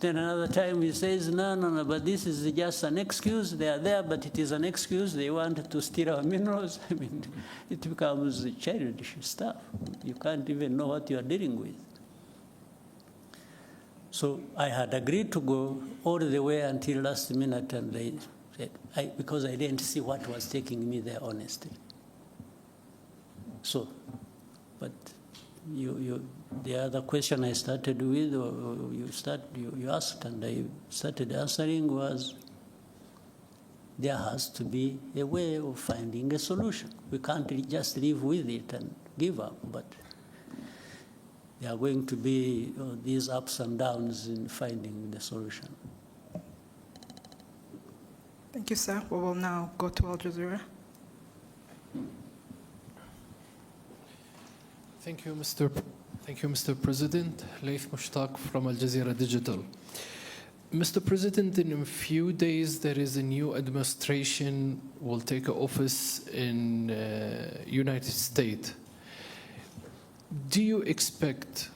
Then another time he says, no, but this is just an excuse. They are there, but it is an excuse. They want to steal our minerals. I mean, it becomes childish stuff. You can't even know what you are dealing with. So I had agreed to go all the way until last minute, and they said, because I didn't see what was taking me there, honestly. So, but the other question I started with, or you asked, and I started answering was, there has to be a way of finding a solution. We can't just live with it and give up, but there are going to be these ups and downs in finding the solution. Thank you, sir. We will now go to Al Jazeera. Thank you, Mr. President. Laith Mushtaq from Al Jazeera Digital. Mr. President, in a few days, there is a new administration will take office in United States. Do you expect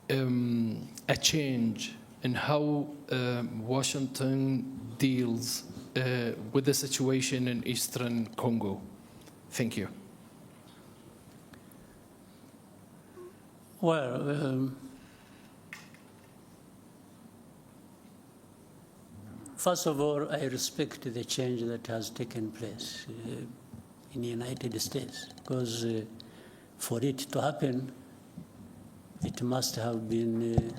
a change in how Washington deals with the situation in Eastern Congo? Thank you. Well, first of all, I respect the change that has taken place in the United States, because for it to happen, it must have been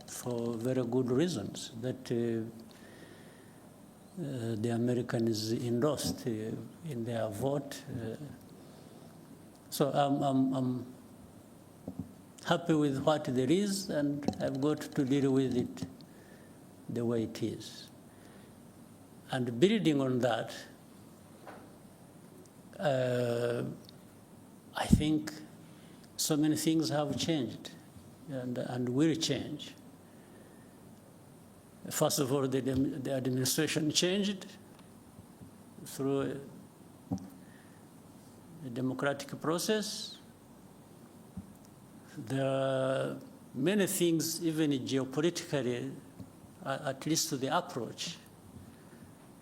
for very good reasons that the Americans endorsed in their vote. So I'm happy with what there is, and I've got to deal with it the way it is. And building on that, I think so many things have changed and will change. First of all, the administration changed through a democratic process. There are many things, even geopolitically, at least to the approach,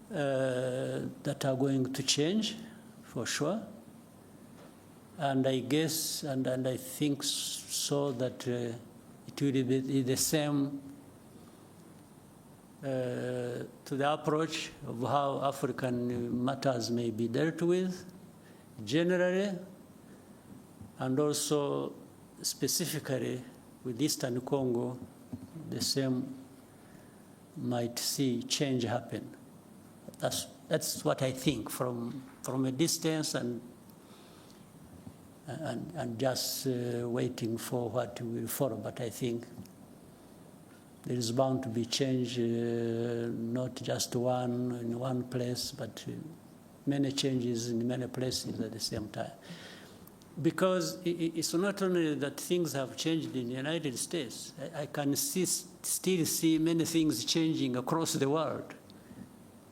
that are going to change, for sure. And I guess, and I think so, that it will be the same to the approach of how African matters may be dealt with, generally, and also specifically with Eastern Congo, the same might see change happen. That's what I think from a distance and just waiting for what will follow. But I think there is bound to be change, not just one in one place, but many changes in many places at the same time. Because it's not only that things have changed in the United States, I can still see many things changing across the world.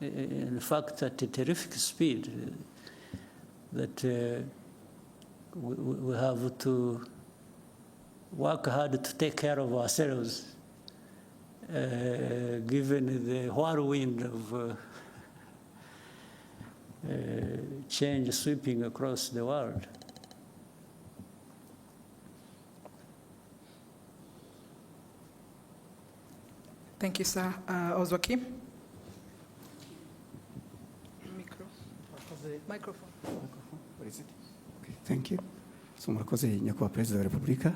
In fact, at a terrific speed, that we have to work hard to take care of ourselves, given the whirlwind of change sweeping across the world. Thank you, sir. Ozwaki? Microphone. What is it? Okay, thank you. So murakoze nyakubahwa Perezida wa Repubulika,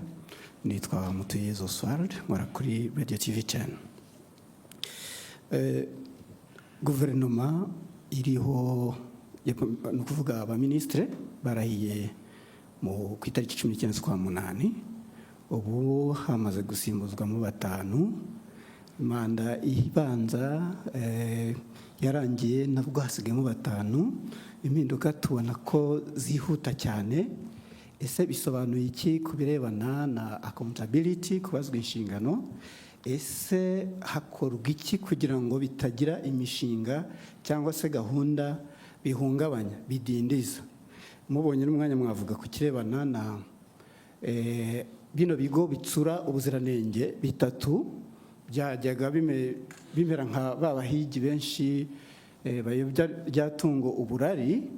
nitwa Mutuyezu Oswald, nkora kuri Radio TV channel. Guverinoma iriho ni ukuvuga abaministre barahiye ku itariki 19 z'ukwa munani, ubu hamaze gusimbuzwamo batanu. Manda ibanza yarangiye nabwo hasigayemo batanu. Impinduka tubona ko zihuta cyane. Ese bisobanuye iki ku birebana na accountability, kubazwa inshingano? Ese hakorwa iki kugira ngo bitagira imishinga cyangwa se gahunda bihungabanya, bidindiza? Mubonye n'umwanya mwavuga ku kirebana na bino bigo bitsura ubuziranenge bitatu byajyaga bimera nka babahigi benshi bayobya ryatungo uburari,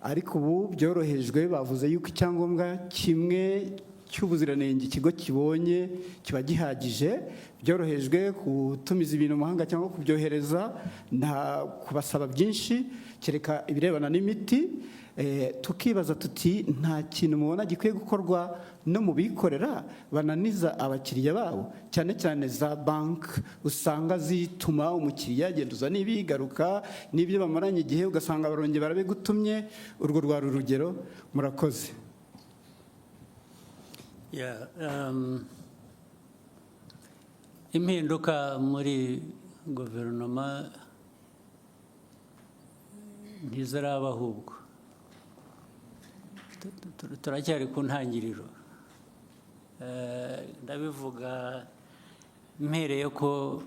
ariko ubu byorohejwe. Bavuze yuko icyangombwa kimwe cy'ubuziranenge ikigo kibonye kiba gihagije. Byorohejwe gutumiza ibintu mu mahanga cyangwa kubyohereza, nta kubasaba byinshi, kereka ibirebana n'imiti. tukibaza tuti nta kintu mubona gikwiye gukorwa no mu bikorera bananiza abakiriya babo, cyane cyane za banki usanga zituma umukiriya agenda uzana ibigaruka n'ibyo bamaranye igihe ugasanga barongeye barabigutumye. Urwo rwari urugero. Murakoze. Impinduka muri guverinoma ntiziraba, ahubwo turacyari ku ntangiriro. Ndabivuga mpereye ko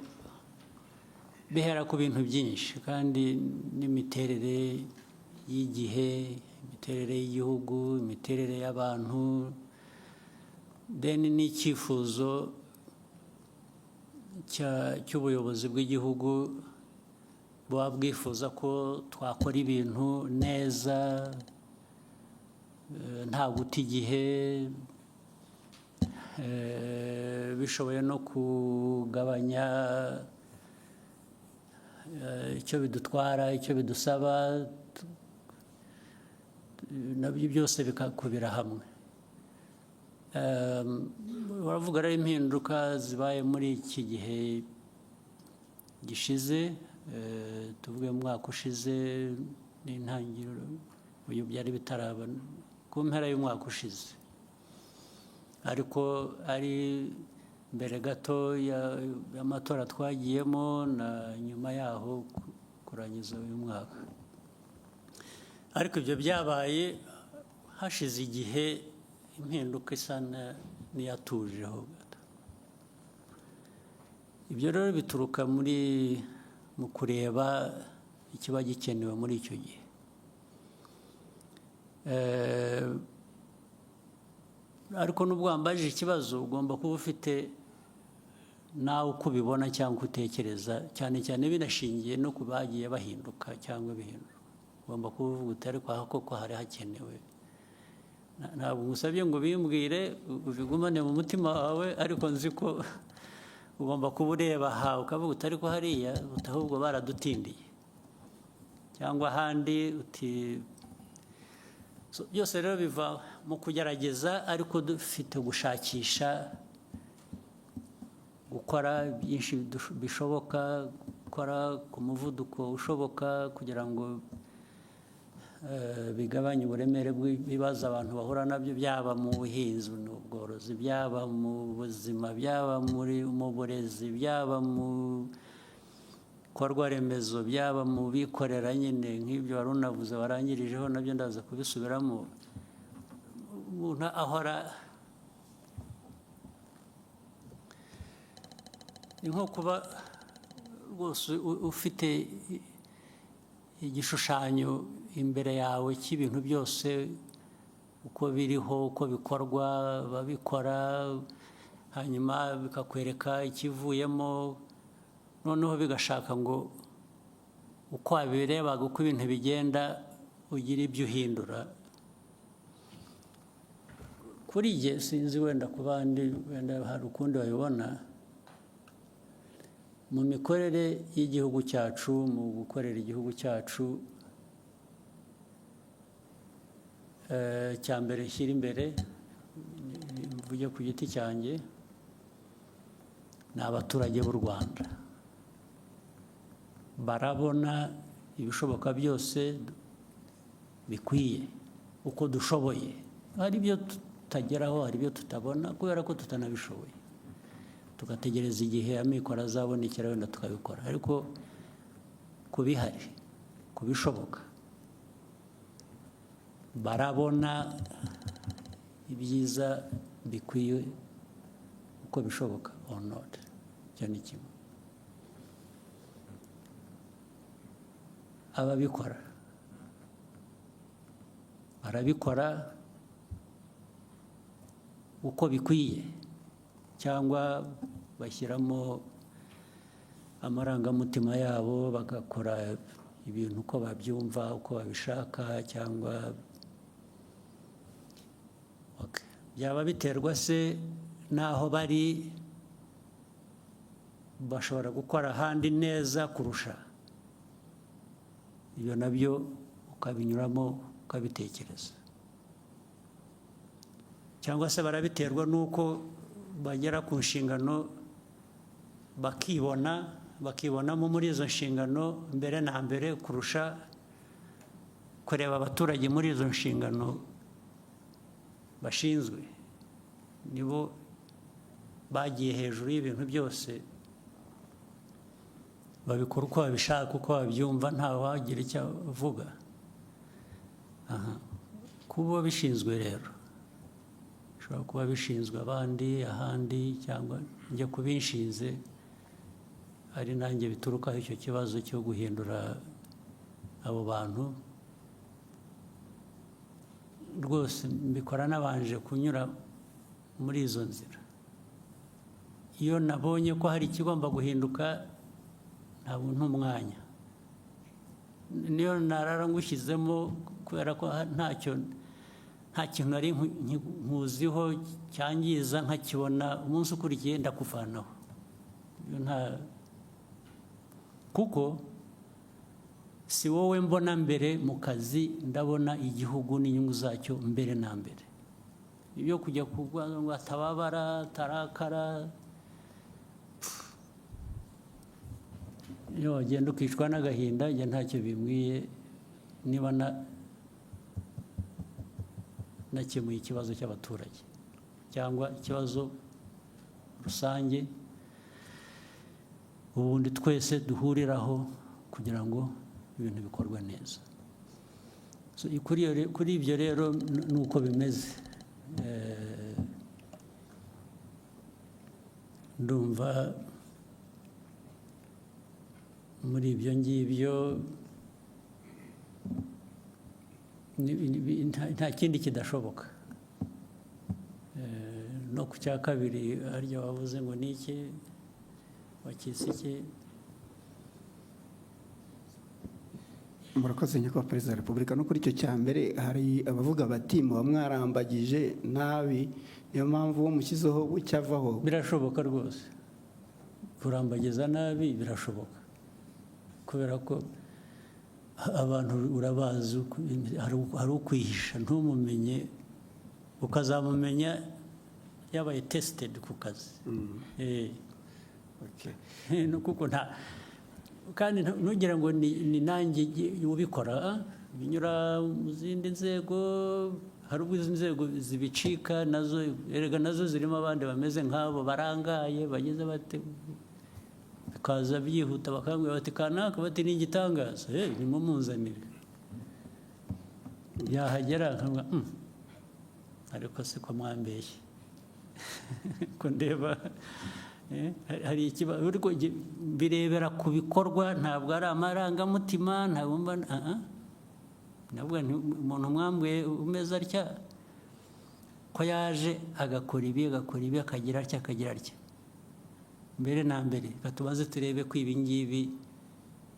bihera ku bintu byinshi, kandi n'imiterere y'igihe, imiterere y'igihugu, imiterere y'abantu, n'icyifuzo cy'ubuyobozi bw'igihugu buba bwifuza ko twakora ibintu neza, nta guta igihe, bishoboye no kugabanya icyo bidutwara, icyo bidusaba, nabyo byose bikakubira hamwe. Baravuga rero impinduka zibaye muri iki gihe gishize, tuvuge mu mwaka ushize n'intangiriro, uyu byari bitaraba ku mpera y'umwaka ushize, ariko ari mbere gato y'amatora twagiyemo na nyuma yaho kurangiza uyu mwaka. Ariko ibyo byabaye hashize igihe, impinduka isa n'iyatujeho gato. Ibyo rero bituruka mu kureba ikiba gikenewe muri icyo gihe. Ariko n'ubwo wambajije ikibazo, ugomba kuba ufite nawe uko ubibona cyangwa utekereza, cyane cyane binashingiye no ku bagiye bahinduka cyangwa bihindura. Ugomba kuba uvuga uti ariko aha koko hari hakenewe. Ntabwo ngusabye ngo bimbwire ubigumane mu mutima wawe, ariko nzi ko ugomba kuba ureba aha ukavuga uti ariko hariya ahubwo baradutindiye, cyangwa ahandi uti. Byose rero biva mu kugerageza, ariko dufite gushakisha gukora byinshi bishoboka, gukora ku muvuduko ushoboka kugira ngo bigabanye uburemere bw'ibibazo abantu bahura nabyo, byaba mu buhinzi n'ubworozi, byaba mu buzima, byaba mu burezi, byaba mu bikorwa remezo, byaba mu bikorera nyine nk'ibyo wari unavuze warangirijeho, nabyo ndaza kubisubiramo. Umuntu ahora ni nko kuba rwose ufite igishushanyo imbere yawe cy'ibintu byose uko biriho, uko bikorwa, babikora, hanyuma bikakwereka ikivuyemo, noneho bigashaka ngo uko wabirebaga uko ibintu bigenda ugire ibyo uhindura. Kuri jye sinzi, wenda ku bandi wenda hari ukundi babibona. Mu mikorere y'igihugu cyacu, mu gukorera igihugu cyacu, cya mbere shyira imbere, mvuge ku giti cyanjye, ni abaturage b'u Rwanda. Barabona ibishoboka byose bikwiye uko dushoboye. Hari ibyo tutageraho, hari ibyo tutabona kubera ko tutanabishoboye, tugategereza igihe amikoro azabonekera wenda tukabikora. Ariko ku bihari, ku bishoboka, barabona ibyiza bikwiye uko bishoboka or not. Icyo ni kimwe. Ababikora barabikora uko bikwiye, cyangwa bashyiramo amarangamutima yabo, bagakora ibintu uko babyumva, uko babishaka, cyangwa byaba biterwa se n'aho bari, bashobora gukora ahandi neza kurusha ibyo, nabyo ukabinyuramo ukabitekereza, cyangwa se barabiterwa n'uko bagera ku nshingano bakibonamo muri izo nshingano mbere na mbere kurusha kureba abaturage muri izo nshingano bashinzwe. Nibo bagiye hejuru y'ibintu byose, babikora uko babishaka, uko babyumva, ntawe wagira icyo avuga. Kuba bishinzwe rero, bishobora kuba bishinzwe abandi ahandi, cyangwa njye kubinshinze ari nanjye biturukaho icyo kibazo cyo guhindura abo bantu. Rwose mbikora nabanje kunyura muri izo nzira. Iyo nabonye ko hari ikigomba guhinduka, ntabwo ntumwanya, niyo narara ngushyizemo, kubera ko nta kintu nari nkuziho cyangiza, nkakibona umunsi ukurikiye ndakuvanaho. Kuko si wowe mbona mbere mu kazi, ndabona igihugu n'inyungu zacyo mbere na mbere. Ibyo kujya kuvuga ngo atababara, tarakara, iyo wagenda ukicwa n'agahinda, njye ntacyo bimbwiye niba nakemuye ikibazo cy'abaturage cyangwa ikibazo rusange, ubundi twese duhuriraho kugira ngo ibintu bikorwe neza. Kuri ibyo rero ni uko bimeze. Ndumva muri ibyo ngibyo nta kindi kidashoboka. No ku cya kabiri harya wavuze ngo ni iki, wakise iki? Murakoze nyakubahwa Perezida wa Repubulika. No kuri icyo cya mbere hari abavuga bati muba mwarambagije nabi, niyo mpamvu uwo mushyizeho bucyavaho. Birashoboka rwose, kurambagiza nabi birashoboka, kubera ko abantu urabazi, hari ukwihisha ntumumenye, ukazamumenya yabaye tested ku kazi. Kuko kandi ntugira ngo ni nanjye ubikora, binyura mu zindi nzego. Hari ubwo izi nzego zibicika nazo, erega nazo zirimo abandi bameze nk'abo barangaye, bageze bate, bikaza byihuta bakambwira bati kanaka, bati ni igitangaza, nimumuzanire. Yahagera akavuga ariko se ko mwambeshye ko ndeba hari ikibazo. Birebera ku bikorwa, ntabwo ari amarangamutima. Ntabwo umuntu mwambwiye umeze atya ko yaje agakora ibi akagira atya. Mbere na mbere tubaze turebe ko ibi ngibi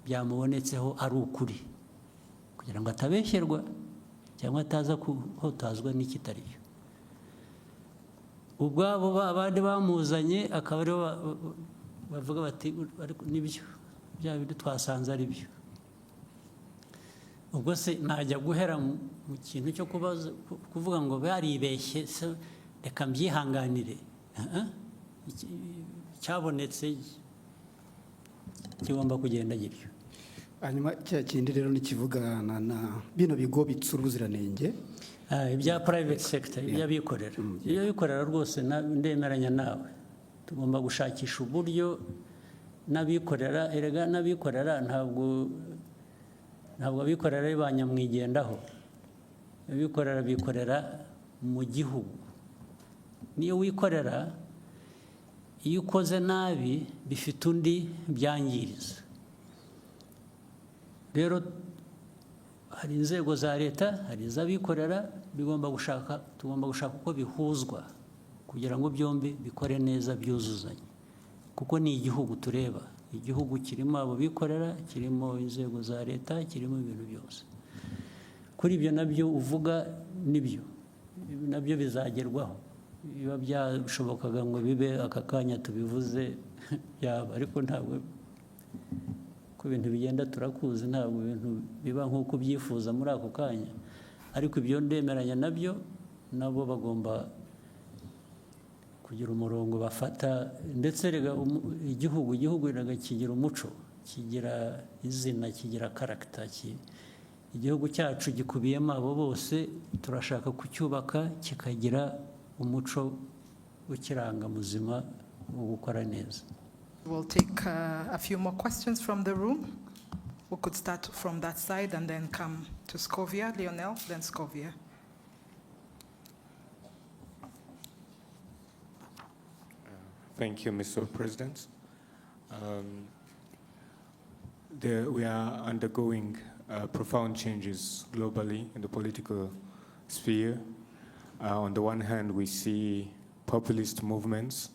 byamubonetseho ari ukuri, kugira ngo atabeshyerwa cyangwa ataza kuhotazwa n'ikitari cyo. Ubwabo abandi bamuzanye akaba aribo bavuga bati nibyo, bya bindi twasanze ari byo. Ubwo se najya guhera mu kintu cyo kuvuga ngo baribeshye, reka mbyihanganire. Cyabonetse kigomba kugenda gityo. Hanyuma cya kindi rero nikivugana na bino bigo bitsura ubuziranenge, ibya private sector, iby'abikorera. Iby'abikorera rwose ndemeranya nawe, tugomba gushakisha uburyo n'abikorera. Erega n'abikorera ntabwo abikorera ari ba nyamwigendaho. Abikorera bikorera mu gihugu. Niyo wikorera, iyo ukoze nabi bifite undi byangiriza. Rero hari inzego za leta, hari iz'abikorera, tugomba gushaka uko bihuzwa kugira ngo byombi bikore neza, byuzuzanye. Kuko ni igihugu tureba, igihugu kirimo abo bikorera, kirimo inzego za leta, kirimo ibintu byose. Kuri ibyo nabyo uvuga nibyo, nabyo bizagerwaho. Biba byashobokaga ngo bibe aka kanya tubivuze yaba, ariko ntabwo, ko ibintu bigenda turakuzi, ntabwo ibintu biba nk'uko ubyifuza muri ako kanya. ariko ibyo ndemeranya nabyo nabo bagomba kugira umurongo bafata, ndetse rega igihugu rega kigira umuco, kigira izina, kigira karagita. Igihugu cyacu gikubiyemo abo bose, turashaka kucyubaka kikagira umuco ukiranga muzima wo gukora neza. We'll take a few more questions from the room. We could start from that side and then come to Scovia. Lionel, then Scovia. Thank you, Mr. President. We are undergoing profound changes globally in the political sphere. On the one hand, we see populist movements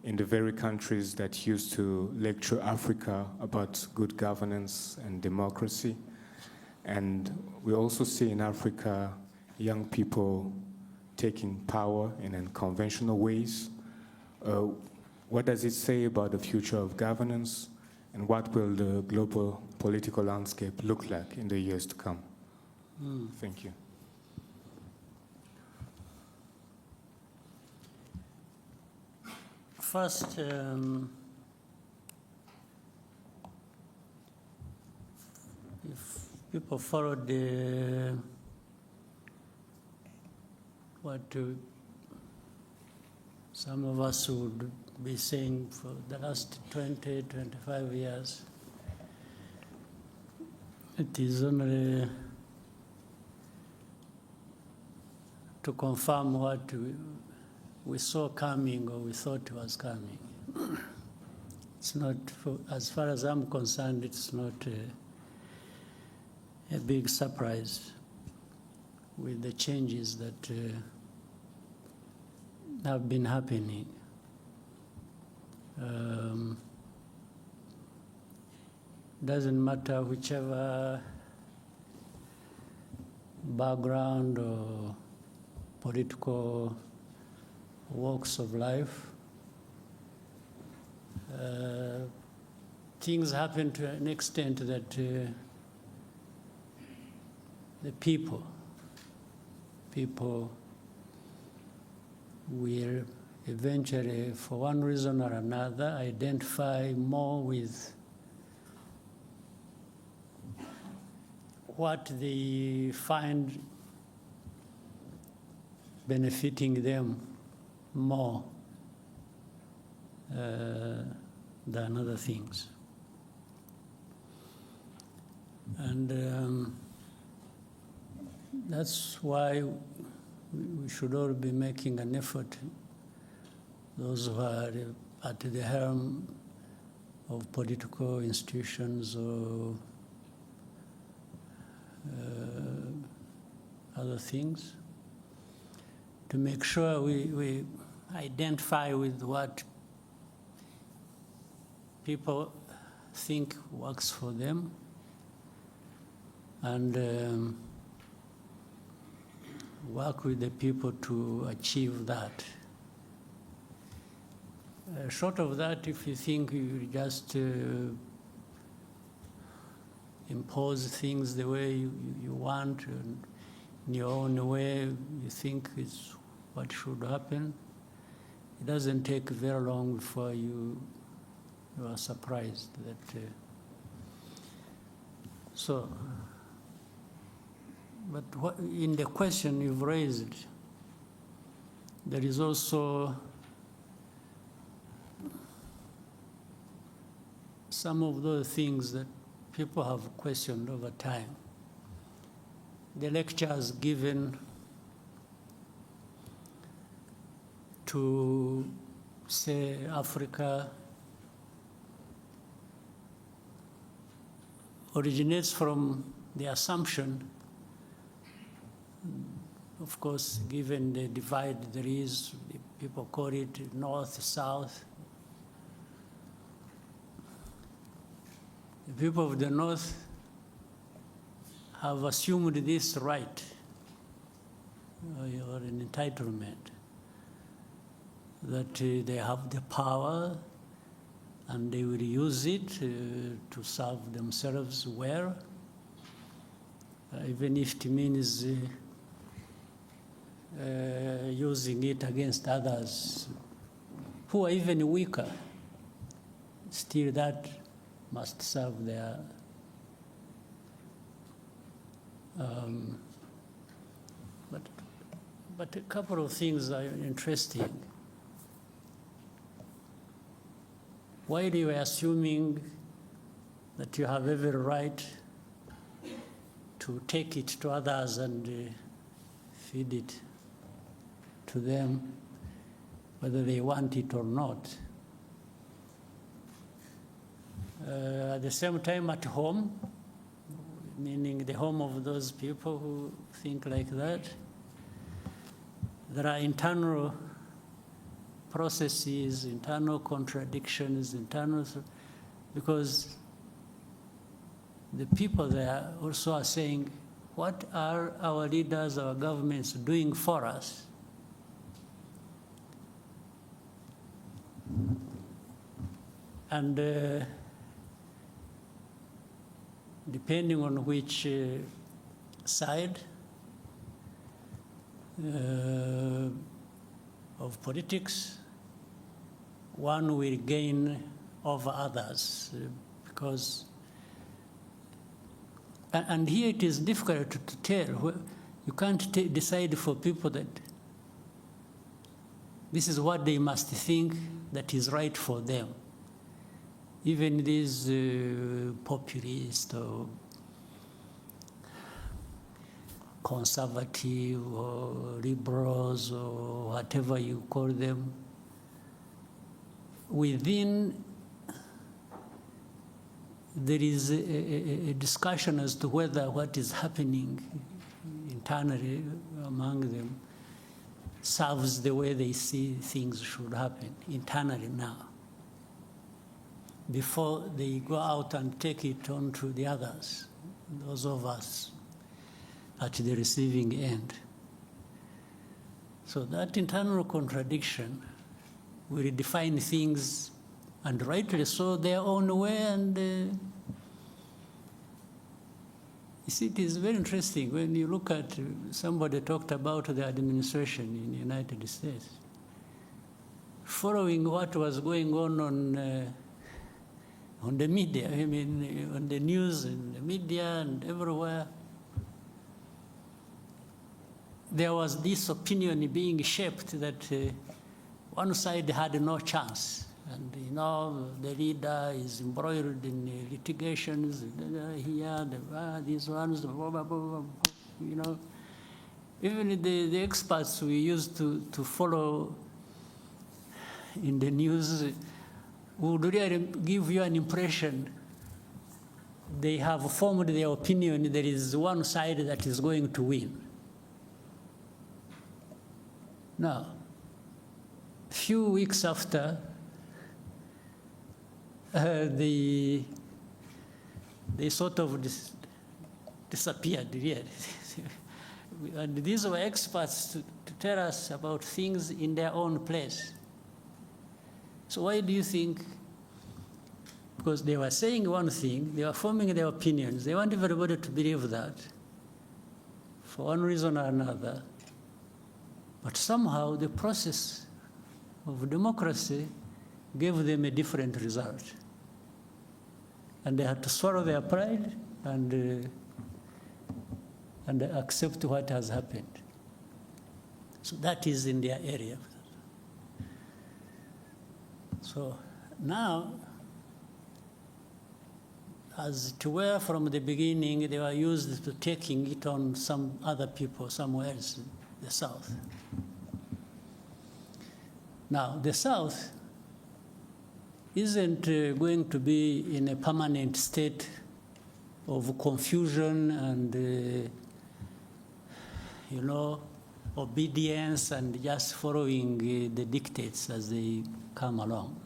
in the very countries that used to lecture Africa about good governance and democracy. And we also see in Africa young people taking power in unconventional ways. What does it say about the future of governance, and what will the global political landscape look like in the years to come? Thank you. First, if people followed some of us would be saying for the last 20, 25 years, it is only to confirm what we saw coming, or we thought was coming. It's not, as far as I'm concerned, it's not a big surprise with the changes that have been happening. Doesn't matter whichever background or political walks of life. Things happen to an extent that the people will eventually, for one reason or another, identify more with what they find benefiting them more than other things. And that's why we should all be making an effort, those who are at the helm of political institutions or other things, to make sure we identify with what people think works for them, and work with the people to achieve that. Short of that, if you think you just impose things the way you want, and in your own way you think is what should happen, it doesn't take very long before you are surprised that. But in the question you've raised, there is also some of those things that people have questioned over time. The lectures given to, say, Africa originates from the assumption, of course, given the divide there is, people call it north, south. The people of the north have assumed this right, or an entitlement, that they have the power and they will use it to serve themselves well, even if it means using it against others who are even weaker. Still, that must serve their but a couple of things are interesting. While you are assuming that you have every right to take it to others and feed it to them, whether they want it or not. At the same time, at home, meaning the home of those people who think like that, there are internal processes, internal contradictions, because the people there also are saying, what are our leaders, our governments doing for us? And depending on which side of politics, one will gain over others, because, and here it is difficult to tell. You can't decide for people that this is what they must think that is right for them. Even these populist or conservative or liberals or whatever you call them, within there is a discussion as to whether what is happening internally among them serves the way they see things should happen internally now, before they go out and take it on to the others, those of us at the receiving end. So that internal contradiction will define things, and rightly so, their own way. And you see, it is very interesting when you look at, somebody talked about the administration in the United States. Following what was going on the media, I mean, on the news and the media and everywhere, there was this opinion being shaped that one side had no chance. And, you know, the leader is embroiled in litigations, here, these ones, blah, blah, blah, blah, you know. Even the experts we used to follow in the news would really give you an impression they have formed their opinion there is one side that is going to win. Now, a few weeks after, they sort of disappeared, really. And these were experts to tell us about things in their own place. So why do you think? Because they were saying one thing, they were forming their opinions. They want everybody to believe that for one reason or another. But somehow the process of democracy gave them a different result. And they had to swallow their pride and accept what has happened. So that is in their area. So now, as it were from the beginning, they were used to taking it on some other people somewhere else in the South. Now, the South isn't going to be in a permanent state of confusion and, obedience and just following the dictates as they come along.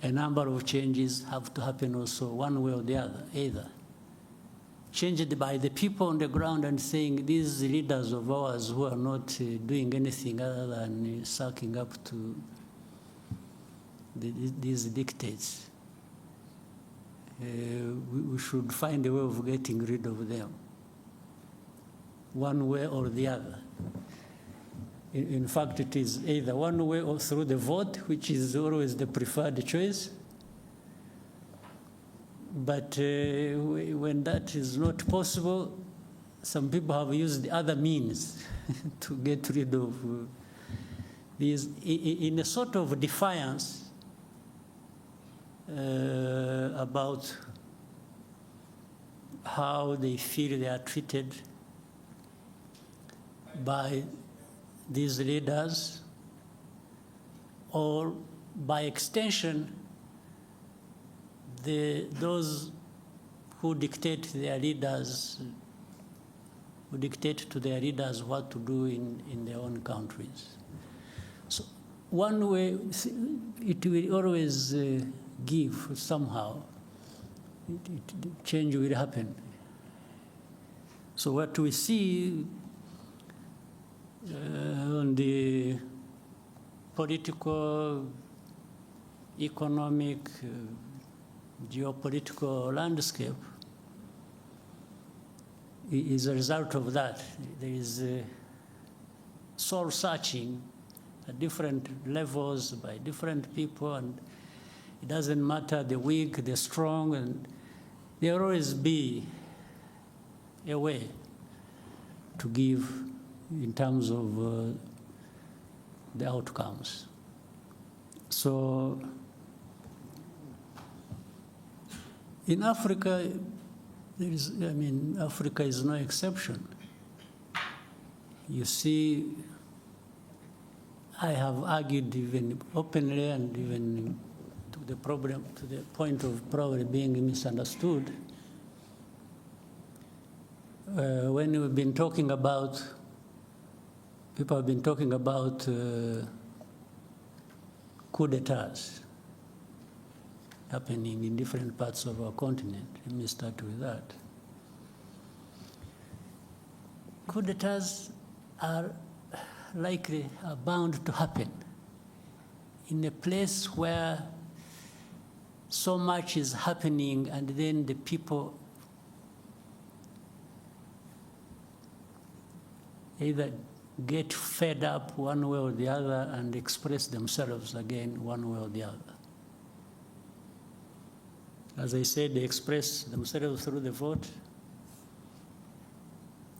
A number of changes have to happen also one way or the other, either changed by the people on the ground and saying these leaders of ours who are not doing anything other than sucking up to these dictates. We should find a way of getting rid of them. one way or the other. In fact, it is either one way or through the vote, which is always the preferred choice. But when that is not possible, some people have used the other means to get rid of these, in a sort of defiance about how they feel they are treated by these leaders, or by extension, those who dictate their leaders, who dictate to their leaders what to do in their own countries. So one way, it will always give somehow, change will happen. So what we see on the political, economic, geopolitical landscape is a result of that. There is soul searching at different levels by different people, and it doesn't matter the weak, the strong, and there will always be a way to give in terms of the outcomes. So in Africa, Africa is no exception. You see, I have argued even openly and even to the point of probably being misunderstood. When we've been talking about, people have been talking about coup d'etats happening in different parts of our continent. Let me start with that. Coup d'etats are bound to happen in a place where so much is happening, and then the people either get fed up one way or the other and express themselves again one way or the other. As I said, they express themselves through the vote,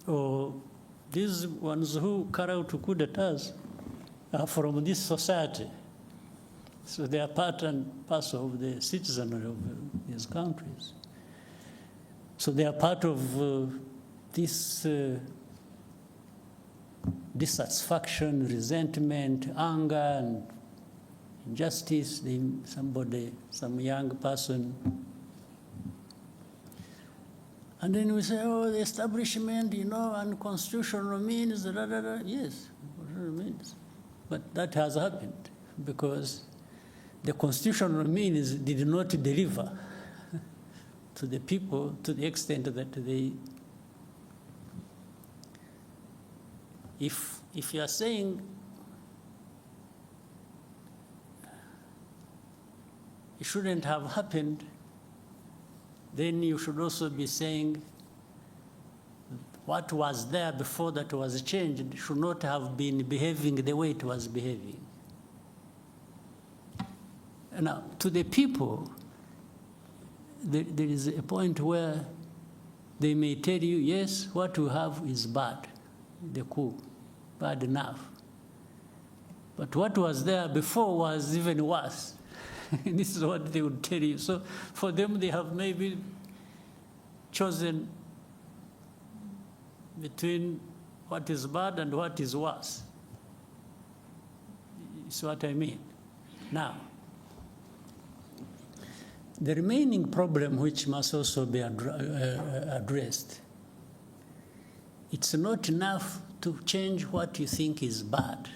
or these ones who carry out coup d'etats are from this society. So they are part and parcel of the citizenry of these countries. So they are part of this dissatisfaction, resentment, anger, and injustice. Some young person. And then we say, oh, the establishment, unconstitutional means, Yes, constitutional means. But that has happened because the constitutional means did not deliver to the people to the extent that they, if you are saying it shouldn't have happened, then you should also be saying what was there before that was changed should not have been behaving the way it was behaving. Now, to the people, there is a point where they may tell you, yes, what you have is bad, the coup, bad enough. But what was there before was even worse. This is what they would tell you. So for them, they have maybe chosen between what is bad and what is worse. It's what I mean. Now, the remaining problem, which must also be addressed, it's not enough to change what you think is bad.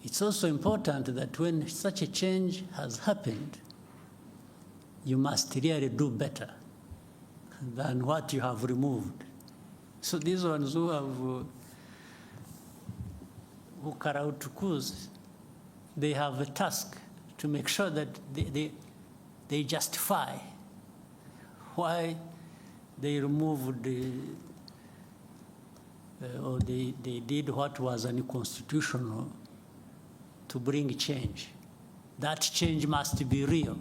It's also important that when such a change has happened, you must really do better than what you have removed. So these ones who carry out coups, they have a task to make sure that they justify why they removed or they did what was unconstitutional to bring change. That change must be real,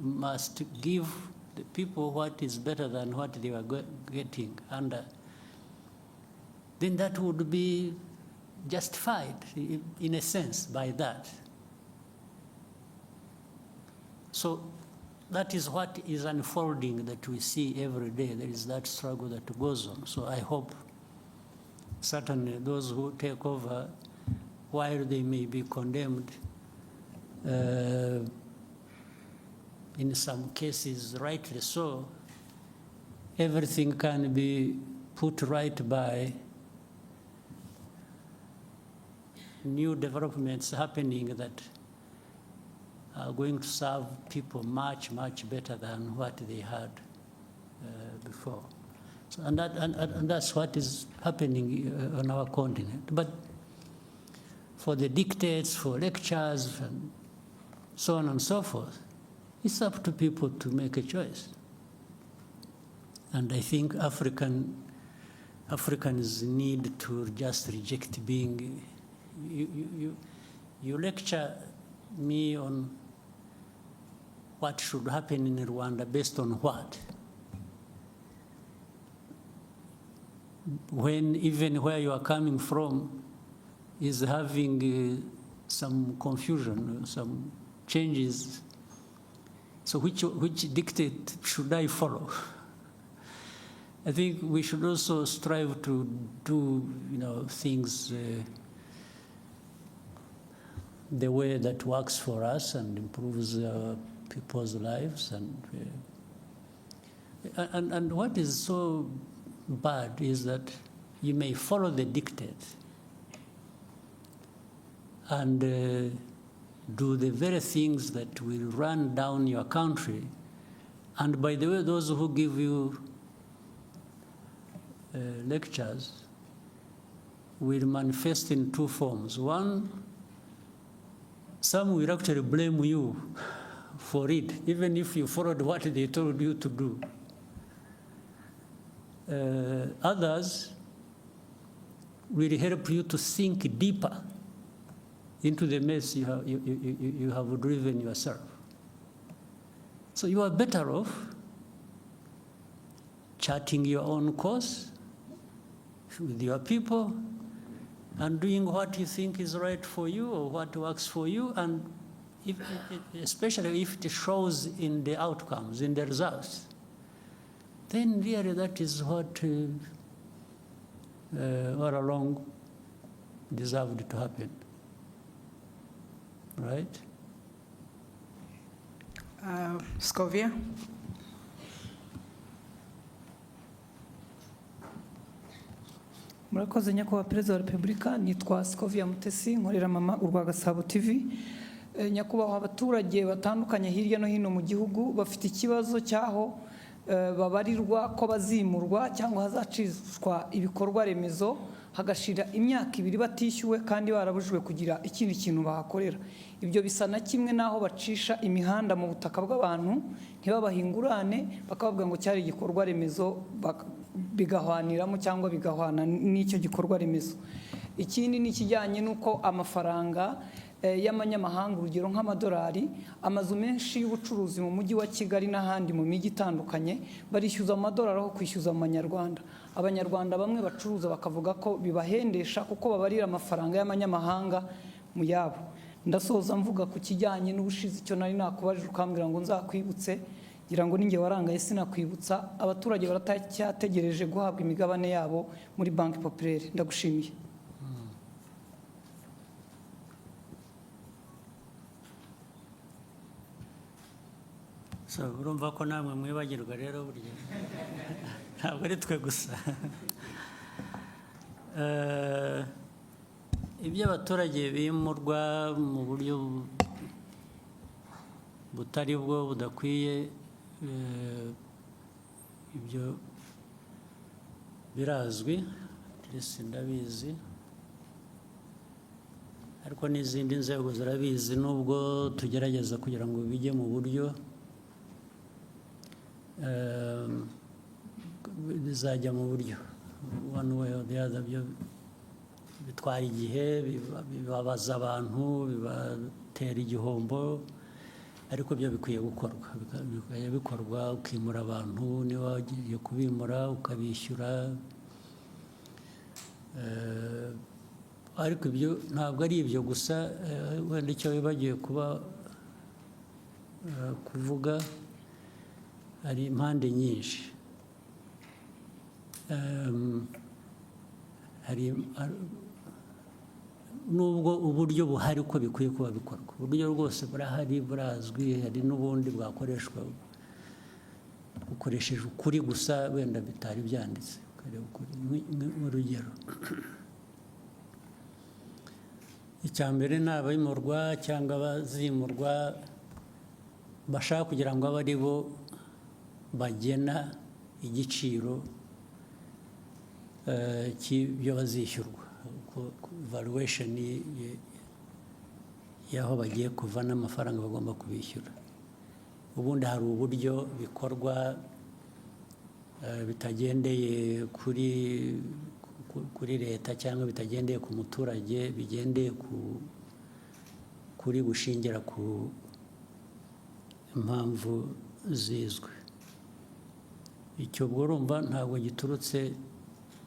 must give the people what is better than what they were getting. And then that would be justified, in a sense, by that. So that is what is unfolding that we see every day. There is that struggle that goes on. So I hope certainly those who take over, while they may be condemned, in some cases rightly so, everything can be put right by new developments happening that are going to serve people much, much better than what they had before. So, and that's what is happening on our continent. But for the dictates, for lectures, and so on and so forth, it's up to people to make a choice. And I think Africans need to just reject being, you lecture me on what should happen in Rwanda based on what? When even where you are coming from is having some confusion, some changes. So which dictate should I follow? I think we should also strive to do, things the way that works for us and improves people's lives. And what is so bad is that you may follow the dictate and do the very things that will run down your country. And by the way, those who give you lectures will manifest in two forms. One, some will actually blame you for it, even if you followed what they told you to do. Others will help you to sink deeper into the mess you have driven yourself. So you are better off charting your own course with your people and doing what you think is right for you or what works for you, and especially if it shows in the outcomes, in the results, then really that is what all along deserved to happen. Right? Scovia? Murakoze nyakubahwa Perezida wa Repubulika, nitwa Scovia Mutesi, nkorera mama urwa Gasabo TV. Nyakubahwa abaturage batandukanye hirya no hino mu gihugu bafite ikibazo cyaho babarirwa ko bazimurwa cyangwa hazacishwa ibikorwa remezo hagashira imyaka 2 batishyuwe kandi barabujwe kugira ikindi kintu bahakorera. Ibyo bisa na kimwe naho bacisha imihanda mu butaka bw'abantu ntibabahingurane bakavuga ngo cyari igikorwa remezo bigahwaniramo cyangwa bigahwana n'icyo gikorwa remezo. Ikindi ni kijyanye nuko amafaranga y'amanyamahanga urugero nk'amadolari, amazu menshi y'ubucuruzi mu mujyi wa Kigali n'ahandi mu mijyi itandukanye barishyuza amadolari aho kwishyuza mu Manyarwanda. Abanyarwanda bamwe bacuruza bakavuga ko bibahendesha kuko babarira amafaranga y'amanyamahanga mu yabo. Ndasoza mvuga ku kijyanye n'ubushizi cyo nari nakubajije ukambwira ngo nzakwibutse, ngira ngo ninge warangaye sinakwibutsa. Abaturage baratacyategereje guhabwa imigabane yabo muri Banque Populaire. Ndagushimiye. So urumva ko namwe mwibagirwa rero burya ntabwo ari twe gusa. Ibyo abaturage bimurwa mu buryo butari bwo budakwiye, ibyo birazwi, ndetse ndabizi, ariko n'izindi nzego zirabizi nubwo tugerageza kugira ngo bijye mu buryo bizajya mu buryo one way or the other. Byo bitwara igihe, bibabaza abantu, bibatera igihombo, ariko byo bikwiye gukorwa. Bikwiye bikorwa, ukimura abantu, niba wagiye kubimura ukabishyura. Ariko ibyo ntabwo ari ibyo gusa, wenda icyo wibagiwe kuvuga, hari impande nyinshi. Nubwo uburyo buhari ko bikwiye kuba bikorwa, uburyo rwose burahari, burazwi, hari n'ubundi bwakoreshwa bukoresheje ukuri gusa, wenda bitari byanditse. Urugero, icya mbere ni abimurwa cyangwa abazimurwa bashaka kugira ngo abe ari bo bagena igiciro cy'ibyo bazishyurwa, valuation y'aho bagiye kuva n'amafaranga bagomba kubishyura. Ubundi hari uburyo bikorwa bitagendeye kuri leta cyangwa bitagendeye ku muturage, bigendeye kuri gushingira ku impamvu zizwi. Icyo ubwo urumva ntabwo giturutse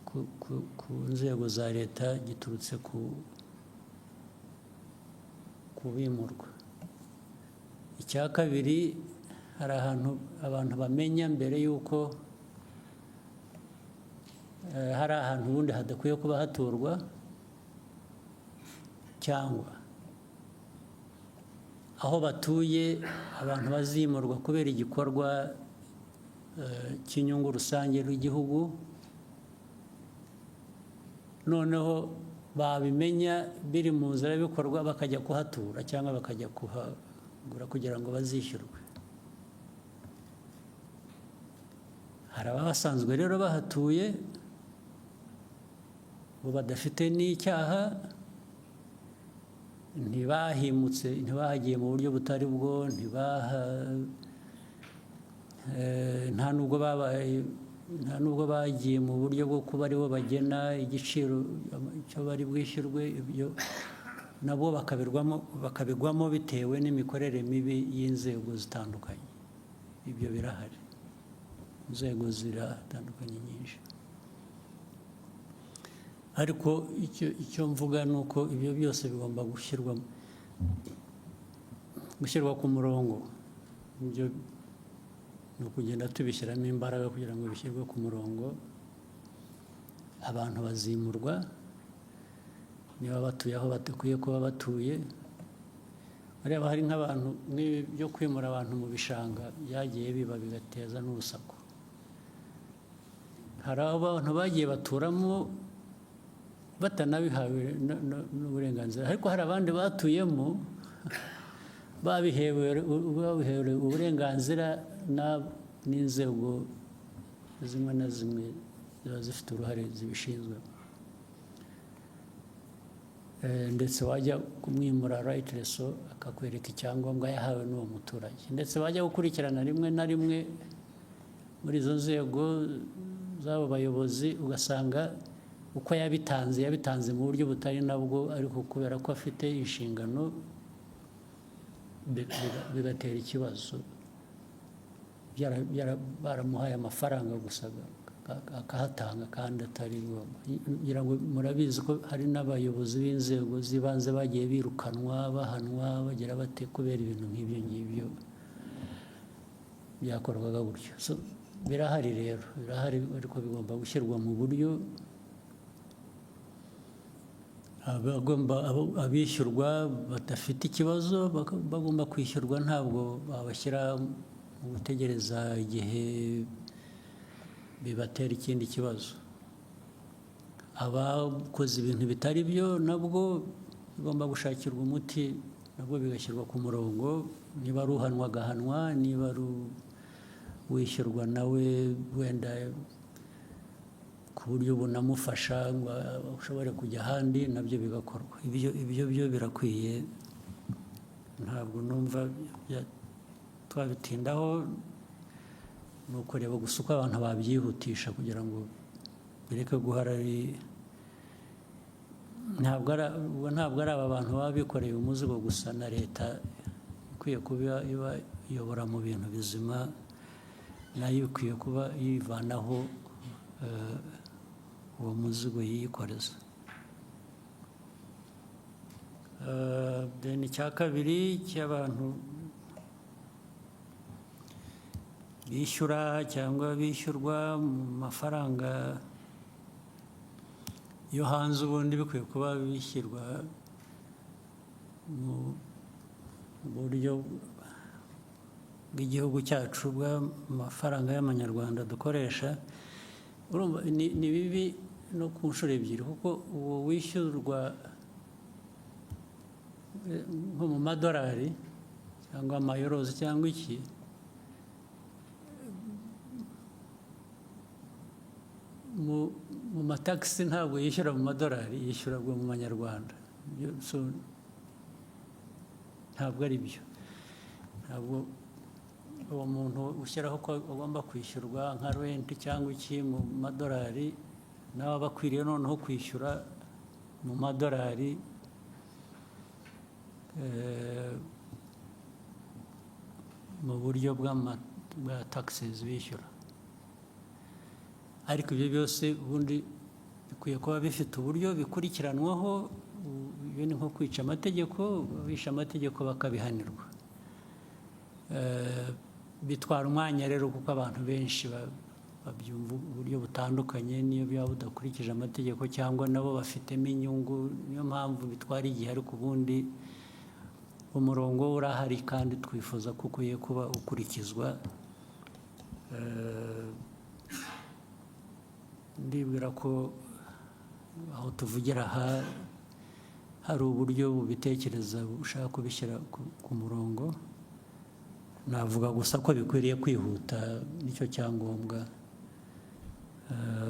ku nzego za leta, giturutse ku bimurwa. Icya kabiri, hari ahantu abantu bamenya mbere y'uko hari ahantu ubundi hadakwiye kuba haturwa, cyangwa aho batuye abantu bazimurwa kubera igikorwa cy'inyungu rusange rw'igihugu, noneho babimenya biri mu nzira bikorwa bakajya kuhatura cyangwa bakajya kuhagura kugira ngo bazishyurwe. Hari abasanzwe rero bahatuye bo badafite n'icyaha, ntibahimutse, ntibahagiye mu buryo butari bwo, nta nubwo bagiye mu buryo bwo kuba aribo bagena igiciro cyo bari bwishyurwe. Ibyo nabo bakabigwamo bitewe n'imikorere mibi y'inzego zitandukanye. Ibyo birahari, inzego ziratandukanye nyinshi. Ariko icyo mvuga ni uko ibyo byose bigomba gushyirwa ku murongo. Ibyo ni ukugenda tubishyiramo imbaraga kugira ngo bishyirwe ku murongo. Abantu bazimurwa niba batuye aho badakwiye kuba batuye. Ureba hari nk'abantu byo kwimura abantu mu bishanga byagiye biba bigateza n'urusaku. Hari abantu bagiye baturamo batanabihawe n'uburenganzira, ariko hari abandi batuyemo babihewe uburenganzira n'inzego zimwe na zimwe ziba zifite uruhare zibishinzwe. Ndetse wajya kumwimura rightly akakwereka icyangombwa yahawe n'uwo muturage, ndetse wajya gukurikirana rimwe na rimwe muri izo nzego z'abo bayobozi ugasanga uko yabitanze mu buryo butari nabwo, ariko kubera ko afite inshingano bigatera ikibazo. Baramuhaye amafaranga gusa akahatanga kandi atari ngombwa. Ngira ngo murabizi ko hari n'abayobozi b'inzego z'ibanze bagiye birukanwa, bahanwa, bagira bate kubera ibintu nk'ibyo ngibyo byakorwaga gutyo. Birahari rero, birahari, ariko bigomba gushyirwa mu buryo abishyurwa badafite ikibazo bagomba kwishyurwa, ntabwo babashyira mu gutegereza igihe bibatera ikindi kibazo. Abakoze ibintu bitari byo nabwo bigomba gushakirwa umuti, nabwo bigashyirwa ku murongo. Niba ari uhanwa agahanwa, niba ari wishyurwa nawe wenda ku buryo bunamufasha ngo ushobore kujya ahandi, nabyo bigakorwa. Ibyo byo birakwiye, ntabwo numva twabitindaho. ni ukureba gusa uko abantu babyihutisha kugira ngo bireke guhara ari ntabwo ari aba bantu baba bikoreye umuzigo gusa, na leta ikwiye kuba ibiyobora mu bintu bizima, nayo ikwiye kuba yivanaho uwo muzigo yikoreza. Then icya kabiri cy'abantu bishyura cyangwa bishyurwa mu mafaranga yo hanze, ubundi bikwiye kuba bishyirwa mu buryo bw'igihugu cyacu bw'amafaranga y'amanyarwanda dukoresha. Urumva ni bibi no ku nshuro ebyiri, kuko uwo wishyurwa nko mu madolari cyangwa amayorozi cyangwa iki, mu matagisi ntabwo yishyura mu madolari, yishyura mu manyarwanda. Ntabwo ari byo. Ntabwo uwo muntu ushyiraho ko agomba kwishyurwa nka renti cyangwa iki mu madolari, nawe aba akwiriye noneho kwishyura mu madolari mu buryo bwa taxes bishyura. Ariko ibyo byose ubundi bikwiye kuba bifite uburyo bikurikiranwaho. Iyo ni nko kwica amategeko, bishe amategeko bakabihanirwa. Bitwara umwanya rero, kuko abantu benshi babyumva uburyo butandukanye, niyo byaba budakurikije amategeko cyangwa nabo bafitemo inyungu, niyo mpamvu bitwara igihe. Ariko ubundi umurongo urahari kandi twifuza ko ukwiye kuba ukurikizwa. Ndibwira ko aho tuvugira aha hari uburyo bubitekereza bushaka kubishyira ku murongo. Navuga gusa ko bikwiriye kwihuta, nicyo cyangombwa,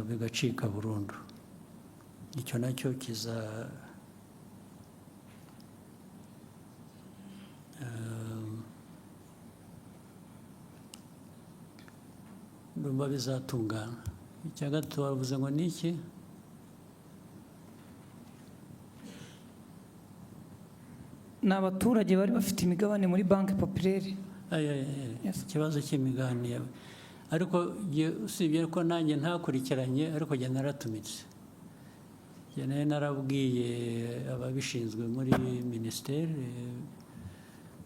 bigacika burundu. Icyo nacyo ndumva bizatungana. Icya gatatu bavuze ngo ni iki? Ni abaturage bari bafite imigabane muri banki populaire. Ikibazo cy'imigabane. Ariko usibye ko nanjye ntakurikiranye, ariko njye naratumitse. Njye nayo narabwiye ababishinzwe muri minisiteri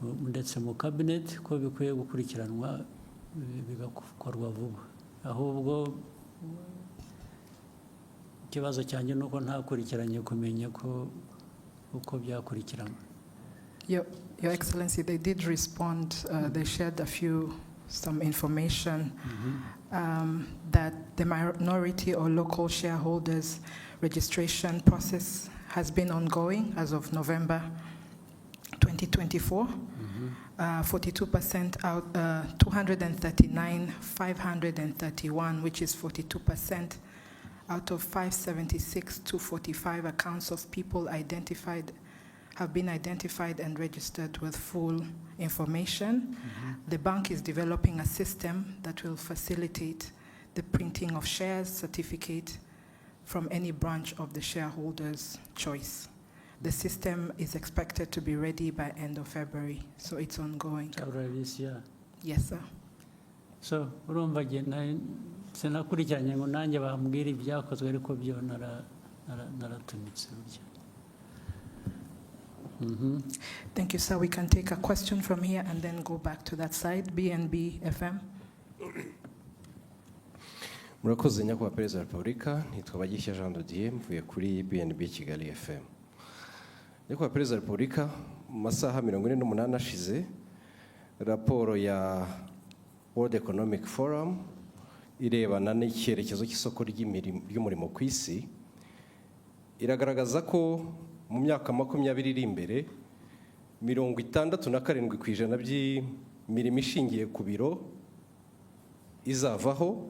ndetse mu kabineti ko bikwiye gukurikiranwa bigakorwa vuba. Ahubwo ikibazo cyanjye ni uko ntakurikiranye kumenya ko uko byakurikiranwa. Your Excellency, they did respond. They shared some information that the minority or local shareholders registration process has been ongoing as of November 2024. 42% out, 239,531, which is 42% out of 576 to 45 accounts of people have been identified and registered with full information. The bank is developing a system that will facilitate the printing of shares certificate from any branch of the shareholder's choice. The system is expected to be ready by end of February, so it's ongoing. February this year. Yes, sir. So, urumva sinakurikiranye ngo nanjye bambwira ibyakozwe, ariko byo naratumitse burya. Thank you, sir. We can take a question from here and then go back to that side. BNB FM. Murakoze nyakubahwa Perezida wa Repubulika, nitwa Bagishya Jean de Dieu, mvuye kuri BNB Kigali FM. Nyakubahwa Perezida wa Repubulika, mu masaha 48 ashize, raporo ya World Economic Forum irebana n'icyerekezo cy'isoko ry'umurimo ku isi iragaragaza ko mu myaka 20 iri imbere 67% by'imirimo ishingiye ku biro izavaho,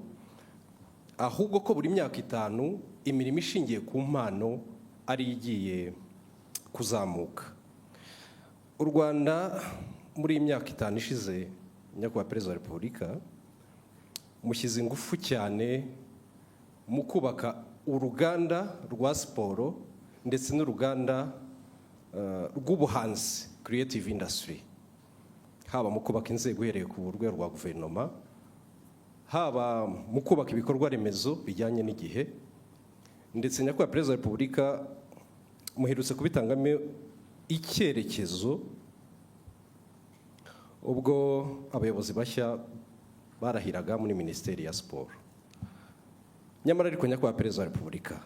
ahubwo ko buri myaka 5 imirimo ishingiye ku mpano ari igiye kuzamuka. U Rwanda muri imyaka 5 ishize, nyakubahwa Perezida wa Repubulika, mushyize ingufu cyane mu kubaka uruganda rwa siporo ndetse n'uruganda rw'ubuhanzi creative industry, haba mu kubaka inzego uhereye ku rwego rwa guverinoma, haba mu kubaka ibikorwa remezo bijyanye n'igihe, ndetse nyakubahwa perezida wa repubulika muherutse kubitangamo icyerekezo ubwo abayobozi bashya barahiraga muri minisiteri ya siporo. Nyamara ariko nyakubahwa perezida wa repubulika,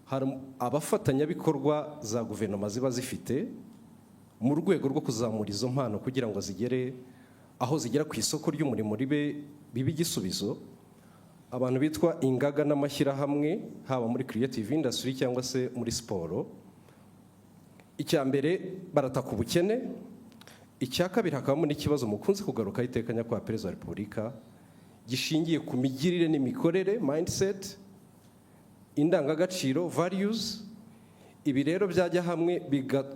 hari abafatanyabikorwa za guverinoma ziba zifite mu rwego rwo kuzamura izo mpano kugira ngo zigere aho zigera ku isoko ry'umurimo bibe igisubizo. Abantu bitwa ingaga n'amashyirahamwe, haba muri creative industry cyangwa se muri siporo. Icya mbere barataka ubukene, icya kabiri hakabamo n'ikibazo mukunze kugarukaho iteka nyakubahwa perezida wa repubulika gishingiye ku migirire n'imikorere, mindset, indangagaciro, values. Ibi rero byajya hamwe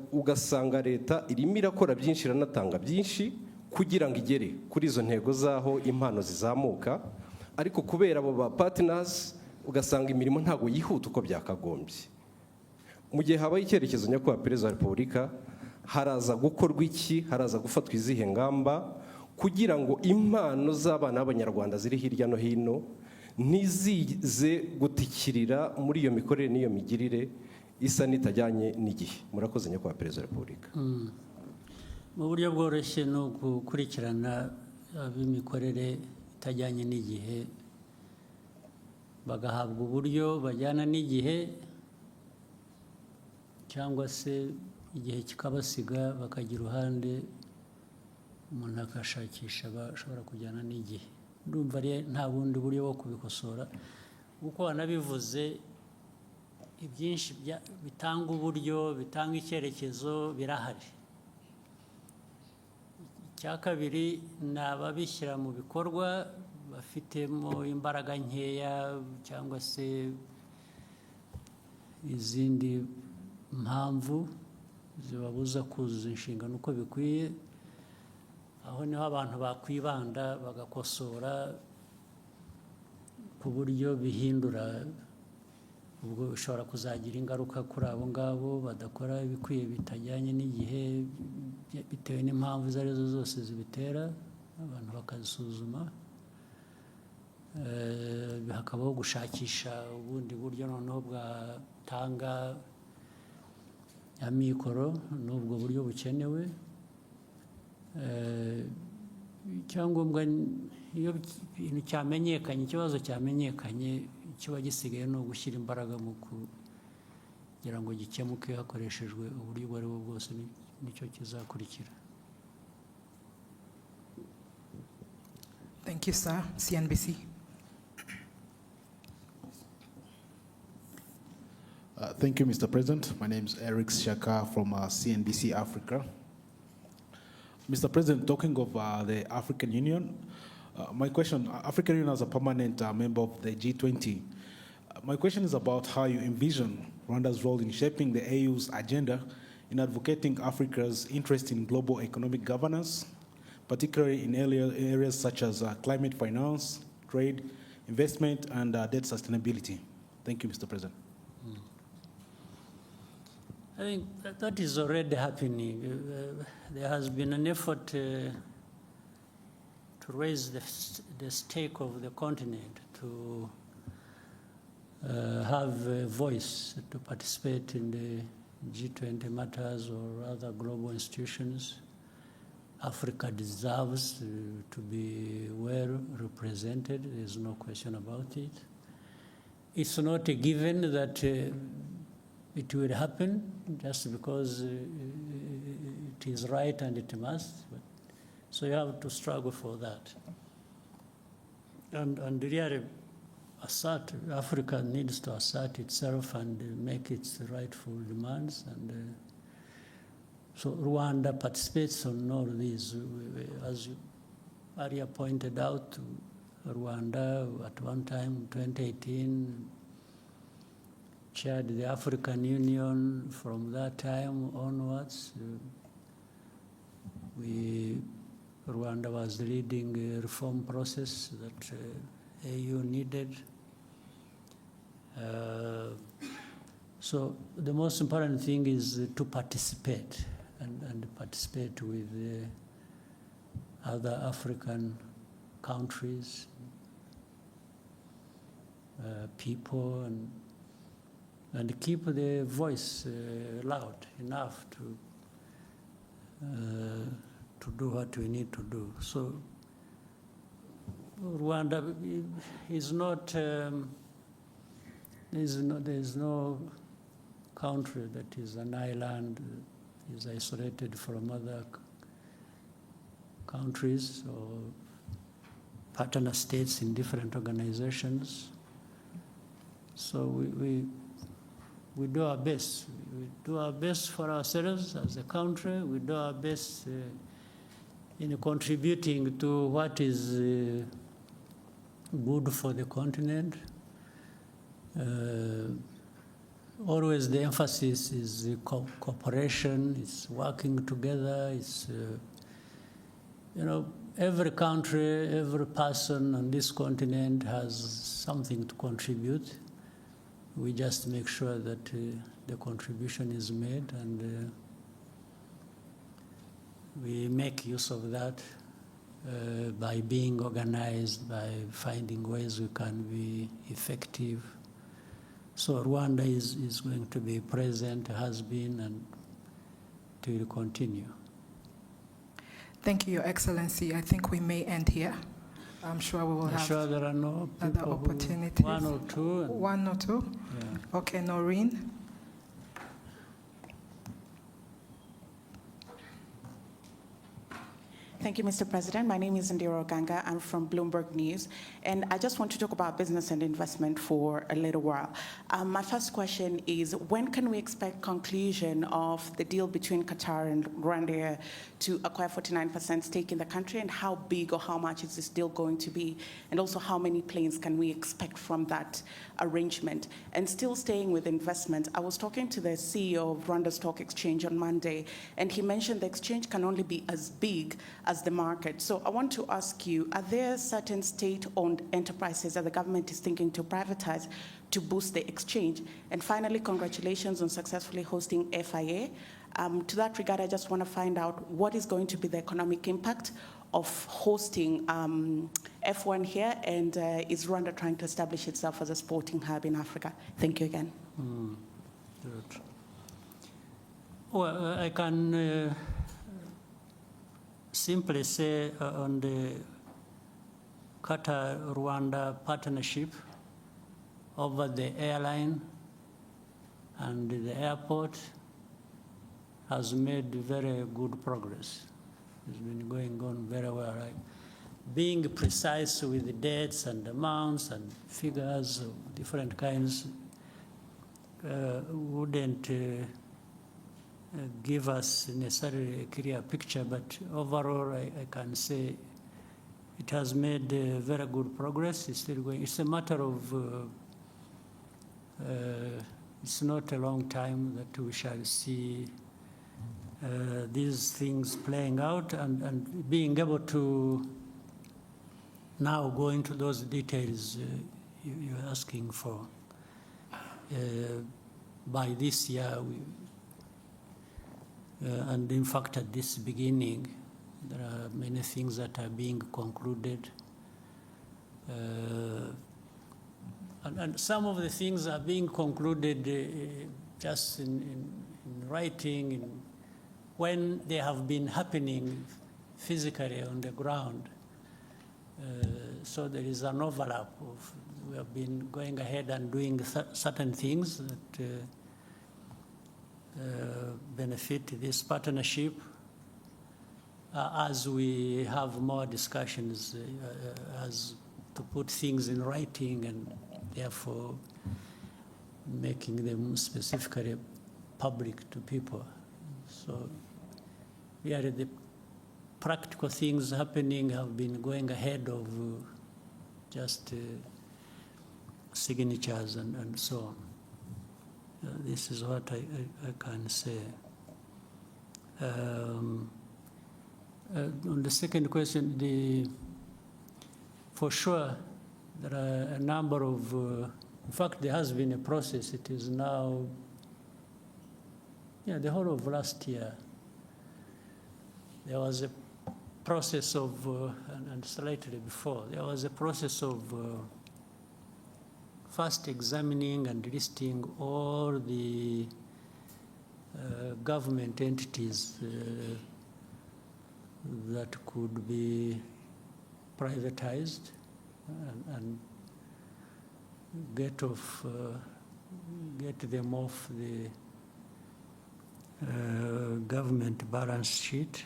ugasanga leta irimo irakora byinshi, iranatanga byinshi kugira ngo igere kuri izo ntego zaho impano zizamuka, ariko kubera abo ba partners ugasanga imirimo ntabwo yihuta uko byakagombye. Mu gihe habaye icyerekezo nyakubahwa perezida wa repubulika, haraza gukorwa iki, haraza gufatwa izihe ngamba kugira ngo impano z'abana b'abanyarwanda ziri hirya no hino ntizize gutikirira muri iyo mikorere n'iyo migirire isa n'itajyanye n'igihe. Murakoze nyakubahwa perezida wa repubulika. Mu buryo bworoshye ni ugukurikirana ab'imikorere itajyanye n'igihe, bagahabwa uburyo bajyana n'igihe, cyangwa se igihe kikabasiga bakagira uruhande umuntu akashakisha bashobora kujyana n'igihe. Ndumva nta bundi buryo bwo kubikosora, kuko wanabivuze ibyinshi bitanga uburyo, bitanga icyerekezo birahari. Icya kabiri ni ababishyira mu bikorwa bafitemo imbaraga nkeya cyangwa se izindi mpamvu zibabuza kuzuza inshingano uko bikwiye. Aho niho abantu bakwibanda bagakosora ku buryo bihindura, ubwo bishobora kuzagira ingaruka kuri abo ngabo badakora ibikwiye bitajyanye n'igihe bitewe n'impamvu izo arizo zose zibitera, abantu bakazisuzuma. Hakabaho gushakisha ubundi buryo noneho bwatanga amikoro n'ubwo buryo bukenewe. Icyangombwa iyo ibintu cyamenyekanye, ikibazo cyamenyekanye, kiba gisigaye ni ugushyira imbaraga mu kugira ngo gikemuke hakoreshejwe uburyo ubwo ari bwo bwose, nicyo kizakurikira. Thank you, sir. CNBC. Thank you, Mr. President. My name is Eric Shaka from CNBC Africa. Mr. President, talking of the African Union, my question, African Union as a permanent member of the G20, my question is about how you envision Rwanda's role in shaping the AU's agenda in advocating Africa's interest in global economic governance, particularly in areas such as climate finance, trade, investment, and debt sustainability. Thank you, Mr. President. I think that is already happening. There has been an effort to raise the stake of the continent, to have a voice, to participate in the G20 matters or other global institutions. Africa deserves to be well represented. There's no question about it. It's not a given that it will happen just because it is right and it must. But, so you have to struggle for that. And really assert, Africa needs to assert itself and make its rightful demands. And so Rwanda participates on all these. As you earlier pointed out, Rwanda at one time, 2018, chaired the African Union. From that time onwards, Rwanda was leading a reform process that AU needed. So the most important thing is to participate and participate with other African countries, people, and keep the voice loud enough to do what we need to do. So Rwanda is not, there's no country that is an island, is isolated from other countries or partner states in different organizations. So we do our best. We do our best for ourselves as a country. We do our best in contributing to what is good for the continent. Always the emphasis is cooperation, it's working together, it's, every country, every person on this continent has something to contribute. We just make sure that the contribution is made, and we make use of that by being organized, by finding ways we can be effective. So Rwanda is going to be present, has been, and it will continue. Thank you, Your Excellency. I think we may end here. I'm sure we will have sure there are no other opportunities. One or two. One or two? Yeah. Okay, Noreen. Thank you, Mr. President. My name is Indira Oganga. I'm from Bloomberg News, and I just want to talk about business and investment for a little while. My first question is, when can we expect conclusion of the deal between Qatar and Rwanda to acquire 49% stake in the country, and how big or how much is this deal going to be? And also, how many planes can we expect from that arrangement? And still staying with investment, I was talking to the CEO of Rwanda Stock Exchange on Monday, and he mentioned the exchange can only be as big as the market. So I want to ask you, are there certain state-owned enterprises that the government is thinking to privatize to boost the exchange? And finally, congratulations on successfully hosting FIA. To that regard, I just want to find out what is going to be the economic impact of hosting F1 here, and is Rwanda trying to establish itself as a sporting hub in Africa? Thank you again. Good. Well, I can simply say on the Qatar-Rwanda partnership over the airline and the airport has made very good progress. It's been going on very well. Right? Being precise with the dates and amounts and figures of different kinds wouldn't give us necessarily a clear picture, but overall I can say it has made very good progress. It's still going. It's a matter of, it's not a long time that we shall see these things playing out, and being able to now go into those details you're asking for. By this year, and in fact, at this beginning, there are many things that are being concluded. And some of the things are being concluded just in writing, when they have been happening physically on the ground. So there is an overlap of, we have been going ahead and doing certain things that benefit this partnership. As we have more discussions, as to put things in writing and therefore making them specifically public to people. So really the practical things happening have been going ahead of just signatures and so on. This is what I can say. On the second question, for sure, there are a number of, in fact, there has been a process. It is now, the whole of last year, there was a process of, and slightly before, there was a process of first examining and listing all the government entities that could be privatized and get them off the government balance sheet.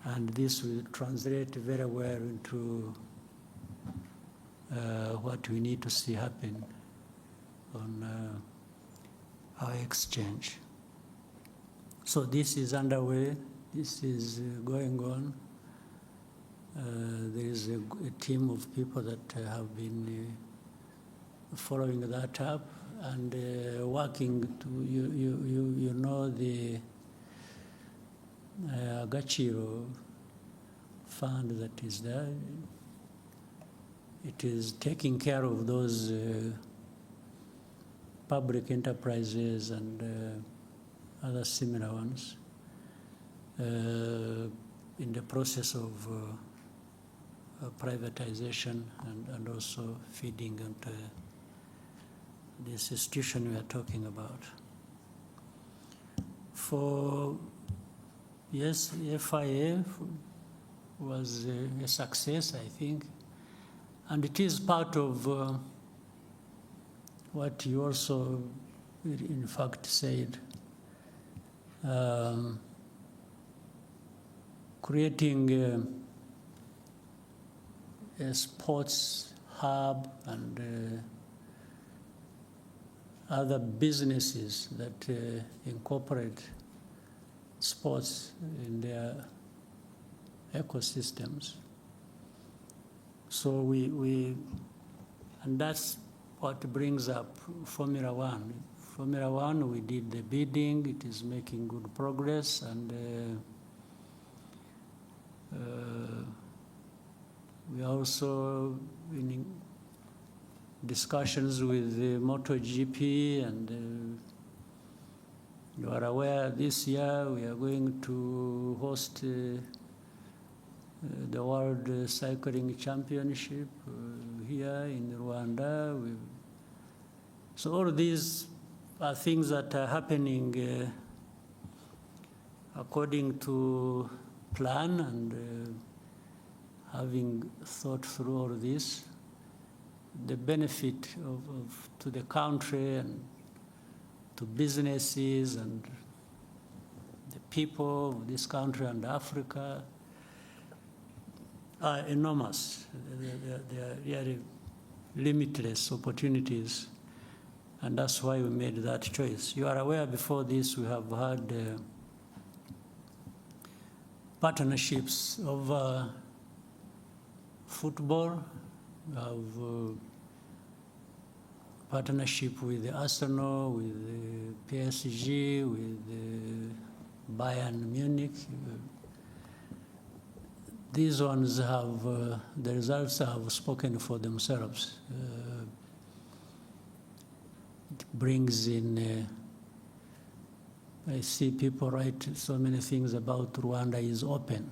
And this will translate very well into what we need to see happen on our exchange. So this is underway. This is going on. There is a team of people that have been following that up and working to, you know, the Agachiro fund that is there. It is taking care of those public enterprises and other similar ones in the process of privatization and also feeding into this institution we are talking about. For, yes, FIA was a success, I think, and it is part of what you also, in fact, said, creating a sports hub and other businesses that incorporate sports in their ecosystems. So and that's what brings up Formula One. Formula One, we did the bidding, it is making good progress, and we are also in discussions with the MotoGP, and you are aware this year we are going to host the World Cycling Championship here in Rwanda. So all these are things that are happening according to plan, and having thought through all this, the benefit to the country and to businesses and the people of this country and Africa are enormous. They are really limitless opportunities, and that's why we made that choice. You are aware before this we have had partnerships over football. We have partnership with Arsenal, with PSG, with Bayern Munich. These ones have, the results have spoken for themselves. It brings in, I see people write so many things about Rwanda is open.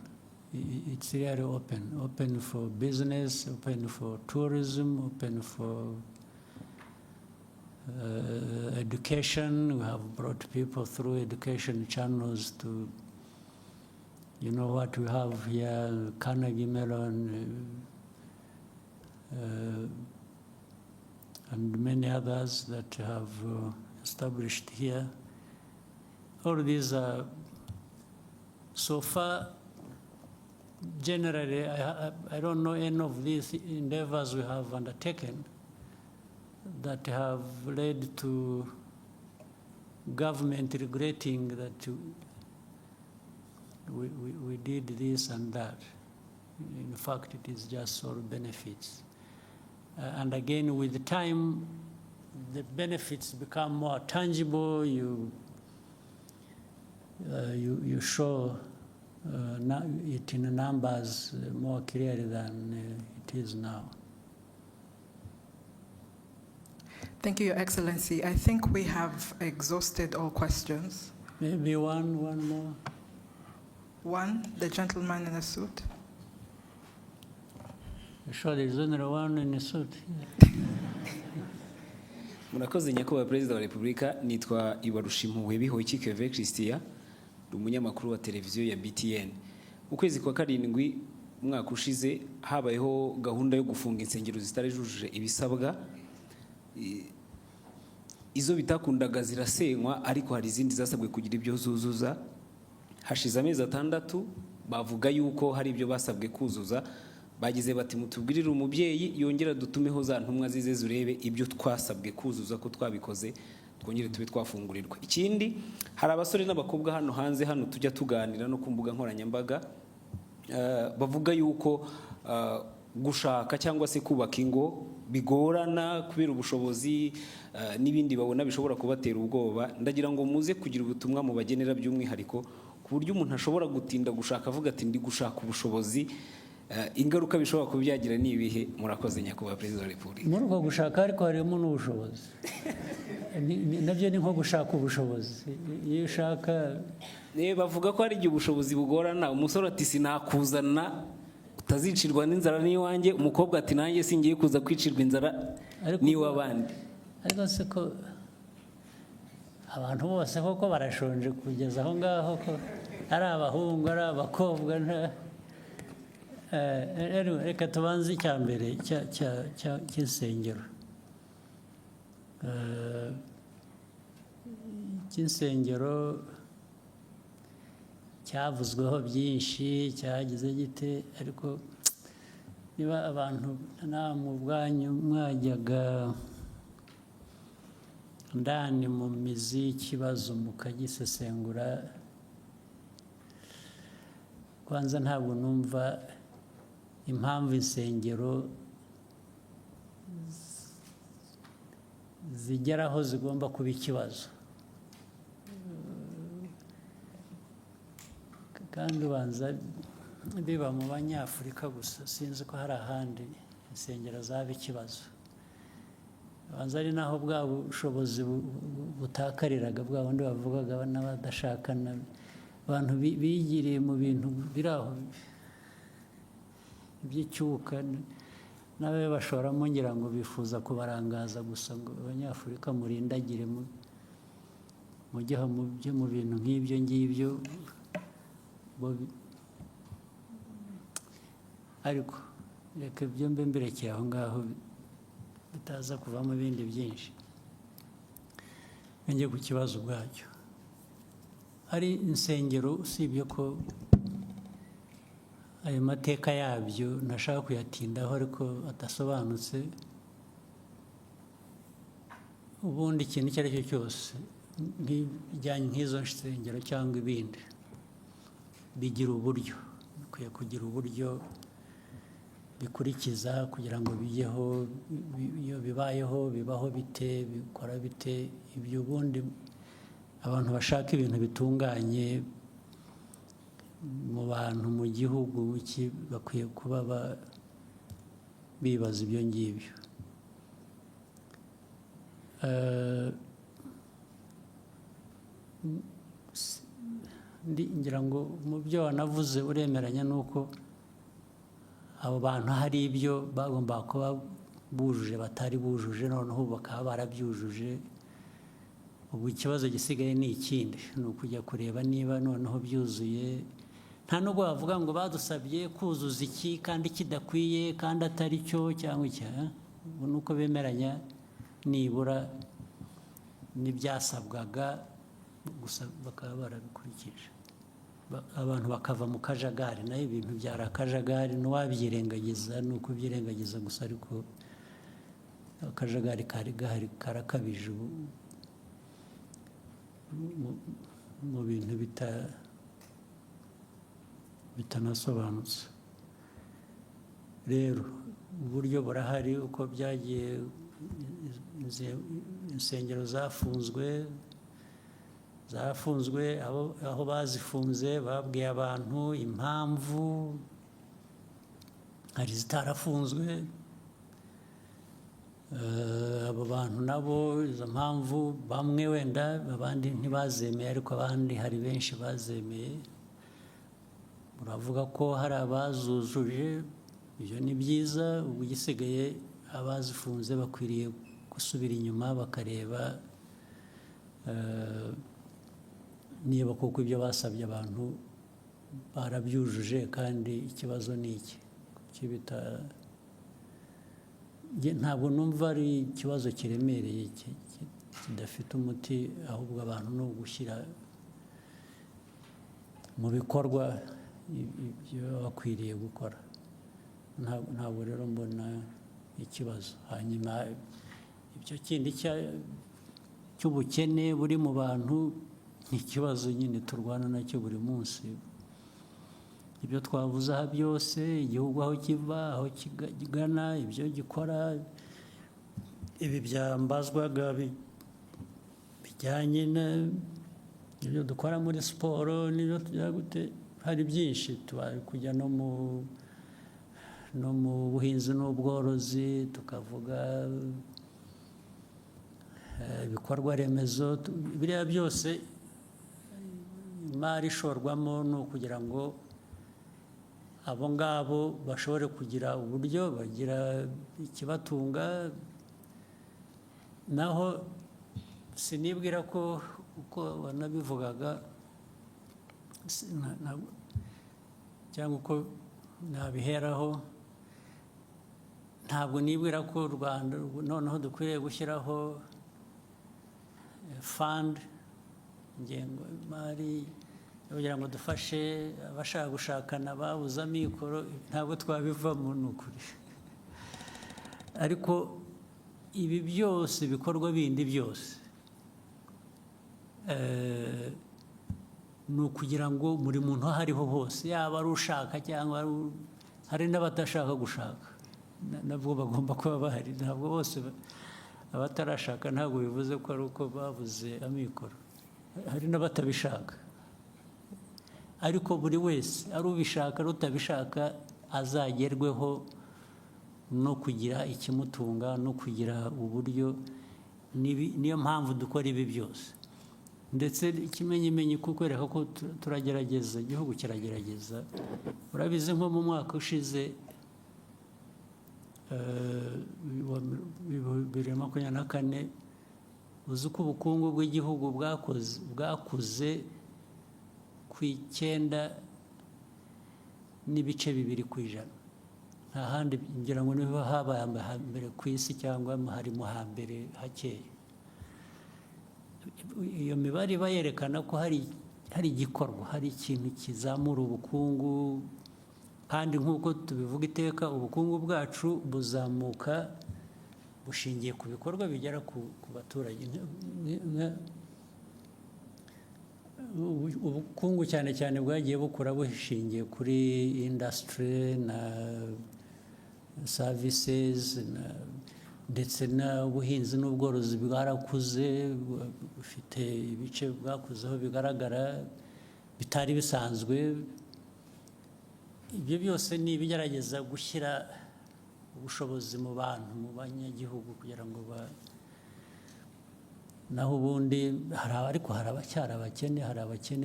It's really open for business, open for tourism, open for education. We have brought people through education channels to, you know what we have here, Kagame and many others that have established here. All these are, so far, generally, I don't know any of these endeavors we have undertaken that have led to government regretting that we did this and that. In fact, it is just all benefits. And again, with the time, the benefits become more tangible. You show it in numbers more clearly than it is now. Thank you, Your Excellency. I think we have exhausted all questions. Maybe one more. One, the gentleman in the suit. Sure, there's only one in a suit. Murakoze nyakubahwa Perezida wa Repubulika, nitwa Ibarushimuwe Bihoyiki Keve Christian, umunyamakuru wa televiziyo ya BTN. Ukwezi kwa karindwi umwaka ushize habayeho gahunda yo gufunga insengero zitarejuje ibisabwa. Izo bitakundaga zirasenywa, ariko hari izindi zasabwe kugira ibyo zuzuza. Hashize amezi 6 bavuga yuko hari ibyo basabwe kuzuza. Bagize bati mutubwirire umubyeyi yongera dutumeho za ntumwa zize zurebe ibyo twasabwe kuzuza ko twabikoze, twongere tube twafungurirwa. Ikindi, hari abasore n'abakobwa hano hanze hano tujya tuganira no ku mbuga nkoranyambaga, bavuga yuko gushaka cyangwa se kubaka ingo bigorana kubera ubushobozi n'ibindi babona bishobora kubatera ubwoba. Ndagira ngo muze kugira ubutumwa mu bagenera by'umwihariko ku buryo umuntu ashobora gutinda gushaka avuga ati ndi gushaka ubushobozi, ingaruka bishobora kubyagira ni ibihe? Murakoze nyakubahwa Perezida wa Repubulika. Muri uko gushaka ariko harimo n'ubushobozi. Nabyo ni nko gushaka ubushobozi. Iyo ushaka bavuga ko hari igihe ubushobozi bugorana. Umusore ati sinakuzana utazicirwa n'inzara n'iwanjye, umukobwa ati nanjye singiye kuza kwicirwa inzara n'iwabandi. Ariko se ko abantu bose koko barashonje kugeza aho ngaho, ko ari abahungu ari abakobwa. Reka tubanze icya mbere cy'insengero. Cy'insengero cyavuzweho byinshi, cyagize gite, ariko niba abantu namwe ubwanyu mwajyaga ndani mu mizi y'ikibazo mukagisesengura, kwanza ntabwo numva impamvu insengero zigeraho zigomba kuba ikibazo. Kandi ubanza biba mu Banyafurika gusa, sinzi ko hari ahandi insengero zaba ikibazo. Ubanza ari naho bwa bushobozi butakariraga, bwa bundi bavugaga n'abadashakana, abantu bigiriye mu bintu biraho by'icyuka, nawe bashoramo ngira ngo bifuza kubarangaza gusa ngo Abanyafurika murindagire mujye mu bintu nk'ibyo ngibyo. Ariko reka ibyo mbe mbirekeye aho ngaho bitaza kuvamo ibindi byinshi. Njye ku kibazo ubwacyo, hari insengero usibye ko ayo mateka yabyo ntashaka kuyatindaho ariko adasobanutse. Ubundi ikintu icyo ari cyo cyose bijyanye nk'izo nsengero cyangwa ibindi bigira uburyo, bikwiye kugira uburyo bikurikiza kugira ngo bijyeho. Iyo bibayeho bibaho bite, bikora bite, ibyo ubundi abantu bashaka ibintu bitunganye mu bantu mu gihugu bakwiye kuba bibaza ibyo ngibyo. Ngira ngo mu byo wanavuze uremeranya nuko abo bantu hari ibyo bagomba kuba bujuje batari bujuje, noneho bakaba barabyujuje. Ubu ikibazo gisigaye ni ikindi, ni ukujya kureba niba noneho byuzuye. Nta nubwo bavuga ngo badusabye kuzuza iki kandi kidakwiye kandi atari cyo cyangwa icya. Nuko bemeranya nibura n'ibyasabwaga gusa bakaba barabikurikije, abantu bakava mu kajagari. Nayo ibintu byari akajagari, n'uwabyirengagiza ni ukubyirengagiza gusa, ariko akajagari kari gahari karakabije mu bintu bitanasobanutse. Rero uburyo burahari uko byagiye, insengero zafunzwe, aho bazifunze babwiye abantu impamvu, hari zitarafunzwe. abo bantu nabo izo mpamvu bamwe wenda abandi ntibazemeye ariko abandi hari benshi bazemeye uravuga ko hari abazujuje ibyo ni byiza ubu gisigaye abazifunze bakwiriye gusubira inyuma bakareba niba koko ibyo basabye abantu barabyujuje kandi ikibazo ni iki ntabwo numva ari ikibazo kiremereye kidafite umuti ahubwo abantu ni ugushyira mu bikorwa ibyo bakwiriye gukora ntabwo rero mbona ikibazo hanyuma ibyo kindi cy'ubukene buri mu bantu ni ikibazo nyine turwana nacyo buri munsi ibyo twavuze aha byose igihugu aho kiva aho kigana ibyo gikora ibi byambazwaga bijyanye n'ibyo dukora muri siporo n'ibyo tujya gute hari byinshi tubari kujya no mu buhinzi n'ubworozi tukavuga ibikorwa remezo biriya byose imari ishorwamo ni ukugira ngo abo ngabo bashobore kugira uburyo bagira ikibatunga naho sinibwira ko uko banabivugaga cyangwa uko nabiheraho ntabwo nibwira ko u Rwanda noneho dukwiriye gushyiraho fund ingengo y'imari kugira ngo dufashe abashaka gushakana babuze amikoro ntabwo twabivamo ni ukuri ariko ibi byose bikorwa bindi byose ni ukugira ngo buri muntu aho ariho hose yaba ari ushaka cyangwa hari n'abatashaka gushaka nabwo bagomba kuba bahari ntabwo bose abatarashaka ntabwo bivuze ko ari uko babuze amikoro hari n'abatabishaka ariko buri wese ari ubishaka n'utabishaka azagerweho no kugira ikimutunga no kugira uburyo niyo mpamvu dukora ibi byose ndetse ikimenyimenyi kukwereka ko turagerageza igihugu kiragerageza urabizi nko mu mwaka ushize 2024 uzi ko ubukungu bw'igihugu bwakuze ku 9.2%. Nta handi ngira ngo niho habaye hambere ku isi cyangwa harimo hambere hakeye. Iyo mibare iba yerekana ko hari igikorwa, hari ikintu kizamura ubukungu, kandi nk'uko tubivuga iteka ubukungu bwacu buzamuka bushingiye ku bikorwa bigera ku baturage. Ubukungu cyane cyane bwagiye bukura bushingiye kuri industry na services ndetse n'ubuhinzi n'ubworozi bwarakuze, bufite ibice bwakuzeho bigaragara bitari bisanzwe. Ibyo byose ni ibigerageza gushyira ubushobozi mu bantu, mu banyagihugu kugira ngo naho ubundi ariko hari abacyari abakene, hari abakene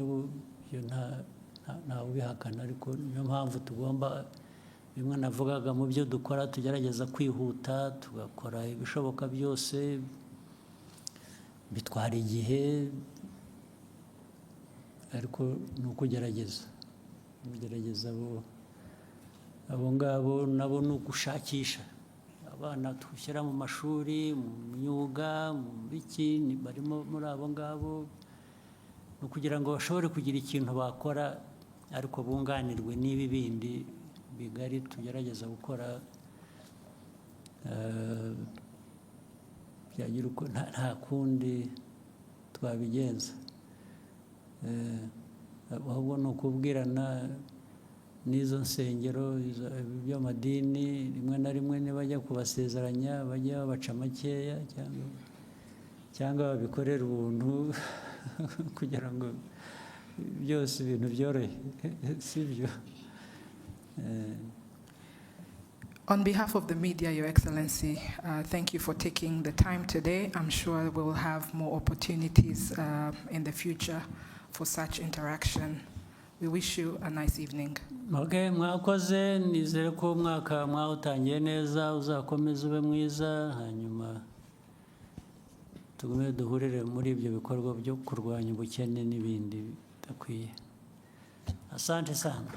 ntawe ubihakana, ariko niyo mpamvu tugomba, bimwe navugaga mu byo dukora tugerageza kwihuta, tugakora ibishoboka byose, bitwara igihe, ariko ni ukugerageza abo ngabo nabo ni ugushakisha abana dushyira mu mashuri, mu myuga, mu biki, barimo muri abo ngabo, ni ukugira ngo bashobore kugira ikintu bakora ariko bunganirwe n'ibi bindi bigari tugerageza gukora. Byagira uko nta kundi twabigenza, ahubwo ni ukubwirana n'izo nsengero by'amadini, rimwe na rimwe nibajya kubasezeranya bajya babaca makeya cyangwa babikorera ubuntu kugira ngo byose ibintu byorohe, si byo? On behalf of the media, Your Excellency, thank you for taking the time today. I'm sure we'll have more opportunities in the future for such interaction. We wish you a nice evening. Okay, mwakoze nizere ko umwaka mwawutangiye neza uzakomeza ube mwiza hanyuma tugume duhurire muri ibyo bikorwa byo kurwanya ubukene n'ibindi bidakwiye. Asante sana.